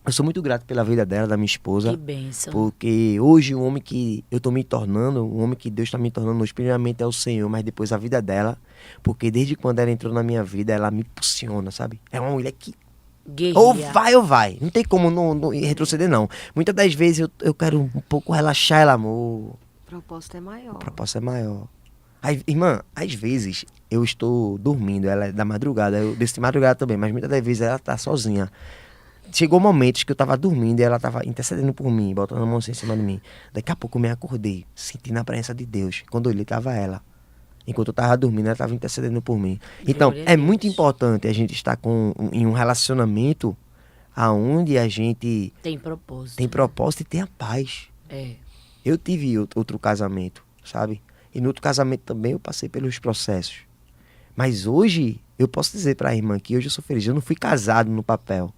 eu sou muito grato pela vida dela, da minha esposa. que bênção. Porque hoje o homem que eu tô me tornando, o homem que Deus está me tornando hoje, primeiramente é o Senhor, mas depois a vida dela. Porque desde quando ela entrou na minha vida, ela me impulsiona, sabe? É uma mulher que Guerrilha. ou vai. Não tem como não retroceder, não. Muitas das vezes eu quero um pouco relaxar ela, amor. O propósito é maior. O propósito é maior. Aí, irmã, às vezes eu estou dormindo, ela é da madrugada, eu desço de madrugada também, mas muitas das vezes ela tá sozinha. Chegou momentos que eu tava dormindo e ela tava intercedendo por mim, botando a mão assim em cima de mim. Daqui a pouco eu me acordei, sentindo a presença de Deus. Quando eu olhei, tava ela. Enquanto eu tava dormindo, ela tava intercedendo por mim. Então, Glória a é Deus. muito importante a gente estar em um relacionamento aonde a gente Tem propósito. tem propósito e tem a paz. É. Eu tive outro casamento, sabe? E no outro casamento também eu passei pelos processos. Mas hoje, eu posso dizer pra irmã que hoje eu sou feliz. Eu não fui casado no papel.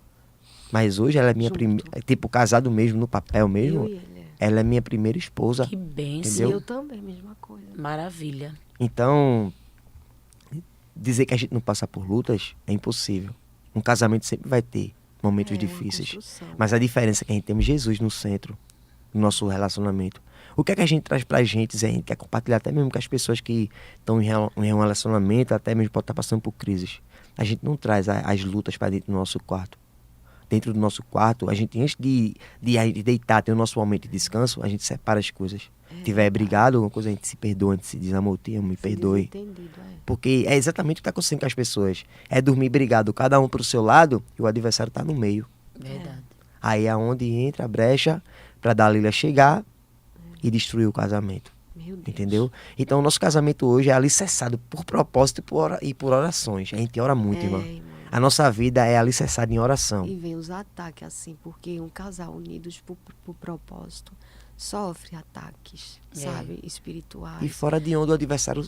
Mas hoje ela é minha Junto. primeira... Tipo, casado mesmo, no papel mesmo. Eu e ele. Ela é minha primeira esposa. Que bênção. E Entendeu? eu também, mesma coisa. Maravilha. Então, dizer que a gente não passa por lutas é impossível. Um casamento sempre vai ter momentos É, difíceis. construção. Mas a diferença é que a gente tem Jesus no centro do nosso relacionamento. O que é que a gente traz pra gente? A gente quer compartilhar até mesmo com as pessoas que estão em um relacionamento, até mesmo podem estar passando por crises. A gente não traz as lutas para dentro do nosso quarto. Dentro do nosso quarto, a gente, antes de deitar, ter o nosso momento de descanso, a gente separa as coisas. Tiver brigado, alguma coisa, a gente se perdoa, a gente se diz, amor, te amo, me perdoe. Desentendido, é. Porque é exatamente o que está acontecendo com as pessoas. É dormir brigado, cada um pro seu lado, e o adversário tá no meio. Verdade. Aí é onde entra a brecha para Dalila chegar e destruir o casamento. Meu Deus. Entendeu? Então, o nosso casamento hoje é alicerçado por propósito e por orações. A gente ora muito, irmã. Irmão. A nossa vida é alicerçada em oração. E vem os ataques assim, porque um casal unidos por propósito sofre ataques, sabe, espirituais. E fora de onde o adversário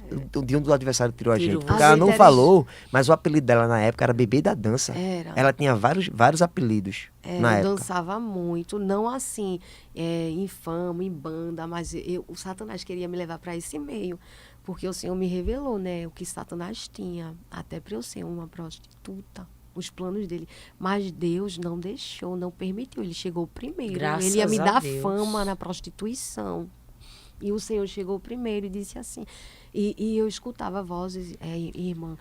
tirou a gente. Tirou Porque você. ela não Às vezes falou, mas o apelido dela na época era Bebê da Dança. Era. Ela tinha vários apelidos na Eu época. dançava muito, não assim, em fama, em banda, mas o Satanás queria me levar para esse meio, porque o Senhor me revelou, né, o que Satanás tinha, até para eu ser uma prostituta, os planos dele. Mas Deus não deixou, não permitiu, ele chegou primeiro. Graças Ele ia me a dar Deus. fama na prostituição. E o Senhor chegou primeiro e disse assim, e eu escutava vozes, irmã,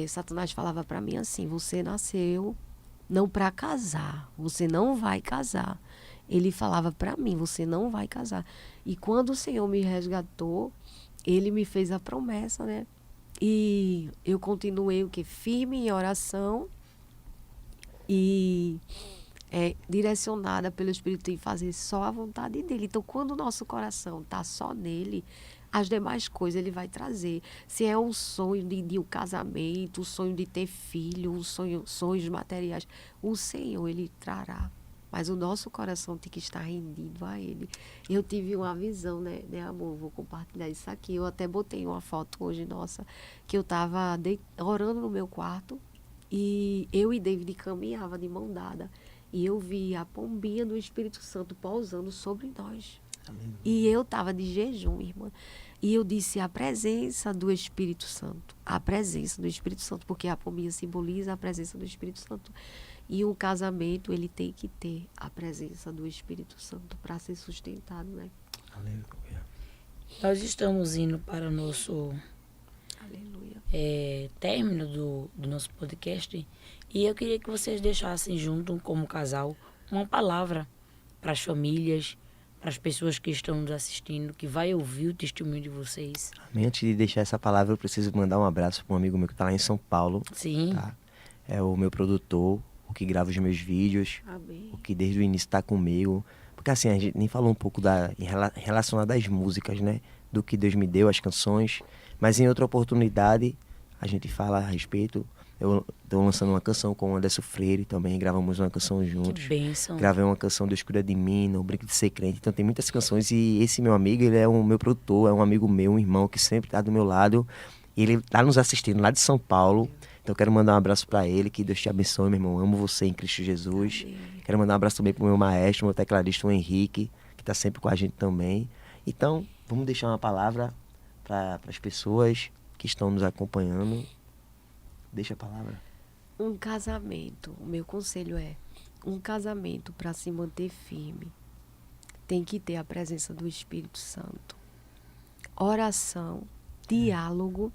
Satanás falava para mim assim, você nasceu não para casar, você não vai casar. Ele falava para mim, você não vai casar. E quando o Senhor me resgatou, ele me fez a promessa, né? E eu continuei o quê? Firme em oração e direcionada pelo Espírito em fazer só a vontade dele. Então, quando o nosso coração está só nele, as demais coisas ele vai trazer. Se é um sonho de um casamento, o sonho de ter filho, sonhos materiais, o Senhor, ele trará. Mas o nosso coração tem que estar rendido a ele. Eu tive uma visão, né amor? Vou compartilhar isso aqui. Eu até botei uma foto hoje, nossa, que eu estava orando no meu quarto e eu e David caminhava de mão dada. E eu vi a pombinha do Espírito Santo pousando sobre nós. Aleluia. E eu estava de jejum, irmã. E eu disse a presença do Espírito Santo. A presença do Espírito Santo, porque a pombinha simboliza a presença do Espírito Santo. E um casamento, ele tem que ter a presença do Espírito Santo para ser sustentado, né? Aleluia. Nós estamos indo para o nosso Aleluia. término do nosso podcast e eu queria que vocês deixassem junto, como casal, uma palavra para as famílias, para as pessoas que estão nos assistindo, que vai ouvir o testemunho de vocês. Amém. Antes de deixar essa palavra, eu preciso mandar um abraço para um amigo meu que está lá em São Paulo. Sim. Tá? É o meu produtor, o que grava os meus vídeos, Amém. o que desde o início está comigo. Porque assim, a gente nem falou um pouco relacionado às músicas, né? Do que Deus me deu, as canções. Mas em outra oportunidade, a gente fala a respeito. Eu estou lançando uma canção com o Anderson Freire também, gravamos uma canção juntos. Que bênção. Gravei uma canção Deus Cuida de Mim, No Brinco de Ser Crente. Então tem muitas canções e esse meu amigo, ele é o meu produtor, é um amigo meu, um irmão que sempre está do meu lado. E ele está nos assistindo lá de São Paulo. Então eu quero mandar um abraço para ele, que Deus te abençoe, meu irmão. Amo você em Cristo Jesus. Amém. Quero mandar um abraço também pro meu maestro, meu tecladista, o Henrique, que está sempre com a gente também. Então, vamos deixar uma palavra para as pessoas que estão nos acompanhando. Deixa a palavra. Um casamento, o meu conselho é, um casamento para se manter firme tem que ter a presença do Espírito Santo. Oração, diálogo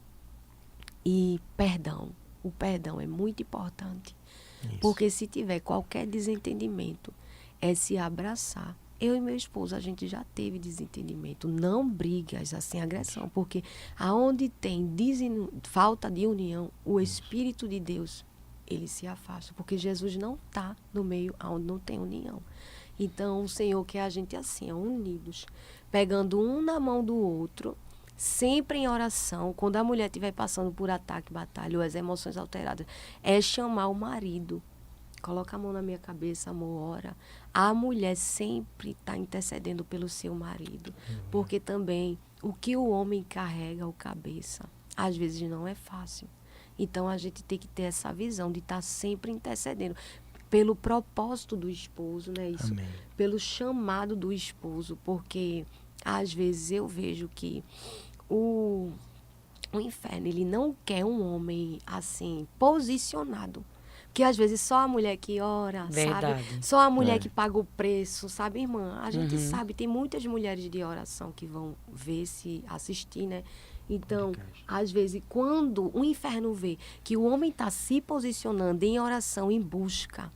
e perdão. O perdão é muito importante. Isso. Porque se tiver qualquer desentendimento, é se abraçar. Eu e meu esposo, a gente já teve desentendimento. Não brigas, assim, agressão. Porque aonde tem falta de união, o Espírito de Deus, ele se afasta. Porque Jesus não está no meio aonde não tem união. Então, o Senhor quer a gente assim, unidos. Pegando um na mão do outro, sempre em oração, quando a mulher estiver passando por ataque, batalha ou as emoções alteradas, é chamar o marido. Coloca a mão na minha cabeça, amor, ora. A mulher sempre está intercedendo pelo seu marido. Porque também o que o homem carrega, o cabeça, às vezes não é fácil. Então a gente tem que ter essa visão de estar sempre intercedendo pelo propósito do esposo, né? Isso, Amém. pelo chamado do esposo. Porque às vezes eu vejo que o inferno, ele não quer um homem assim, posicionado. Porque às vezes só a mulher que ora, Verdade. sabe? Só a mulher que paga o preço, sabe, irmã? A gente Uhum. sabe, tem muitas mulheres de oração que vão ver, se assistir, né? Então, às vezes, quando o inferno vê que o homem está se posicionando em oração, em busca,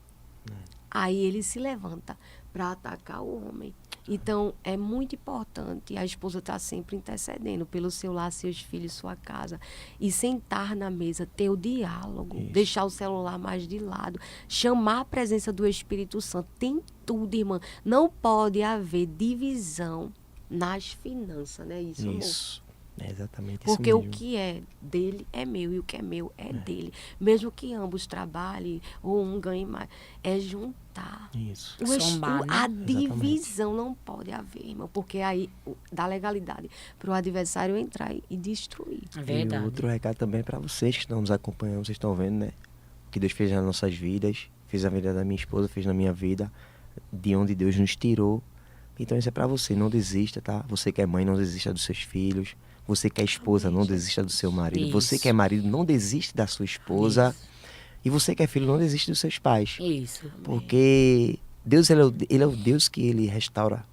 aí ele se levanta para atacar o homem. Então, é muito importante a esposa estar sempre intercedendo pelo seu lar, seus filhos, sua casa. E sentar na mesa, ter o diálogo, Isso. deixar o celular mais de lado, chamar a presença do Espírito Santo. Tem tudo, irmã. Não pode haver divisão nas finanças, né? Isso, amor? Isso. É exatamente Porque isso o mesmo. que é dele é meu e o que é meu é dele. Mesmo que ambos trabalhem ou um ganhe mais, é juntar. Isso. Somar, né? A Exatamente. divisão não pode haver, irmão, porque aí dá legalidade para o adversário entrar e destruir. É E verdade. outro recado também é para vocês que estão nos acompanhando, vocês estão vendo, né? O que Deus fez nas nossas vidas, fez na vida da minha esposa, fez na minha vida, de onde Deus nos tirou. Então isso é para você, não desista, tá? Você que é mãe, não desista dos seus filhos. Você que é esposa, Amém, não Jesus. desista do seu marido. Você Isso. que é marido, não desiste da sua esposa. Isso. E você que é filho, não desiste dos seus pais. Isso. Porque Deus, ele é o Deus que ele restaura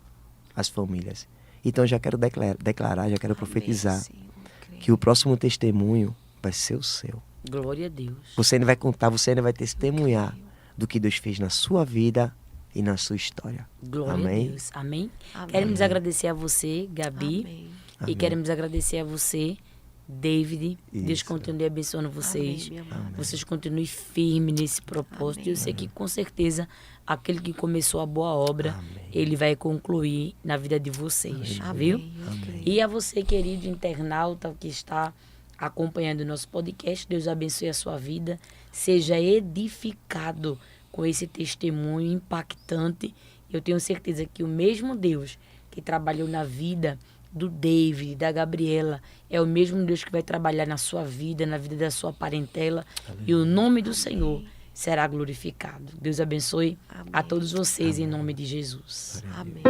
as famílias. Então eu já quero declarar, já quero profetizar Amém, Senhor, creio. que o próximo testemunho vai ser o seu. Glória a Deus. Você ainda vai contar, você ainda vai testemunhar do que Deus fez na sua vida e na sua história. Glória Amém? a Deus. Amém? Amém. Queremos agradecer a você, Gabi. Amém. E Amém. queremos agradecer a você, David. Deus Isso. continue abençoando vocês. Amém, minha amada. Vocês continuem firmes nesse propósito. Amém. Eu sei que com certeza aquele que começou a boa obra, Amém. ele vai concluir na vida de vocês, viu? Amém, eu creio. E a você, querido internauta que está acompanhando o nosso podcast, Deus abençoe a sua vida. Seja edificado com esse testemunho impactante. Eu tenho certeza que o mesmo Deus que trabalhou na vida do David, da Gabriela, é o mesmo Deus que vai trabalhar na sua vida, na vida da sua parentela. E o nome do Senhor será glorificado. Deus abençoe a todos vocês em nome de Jesus. Amém.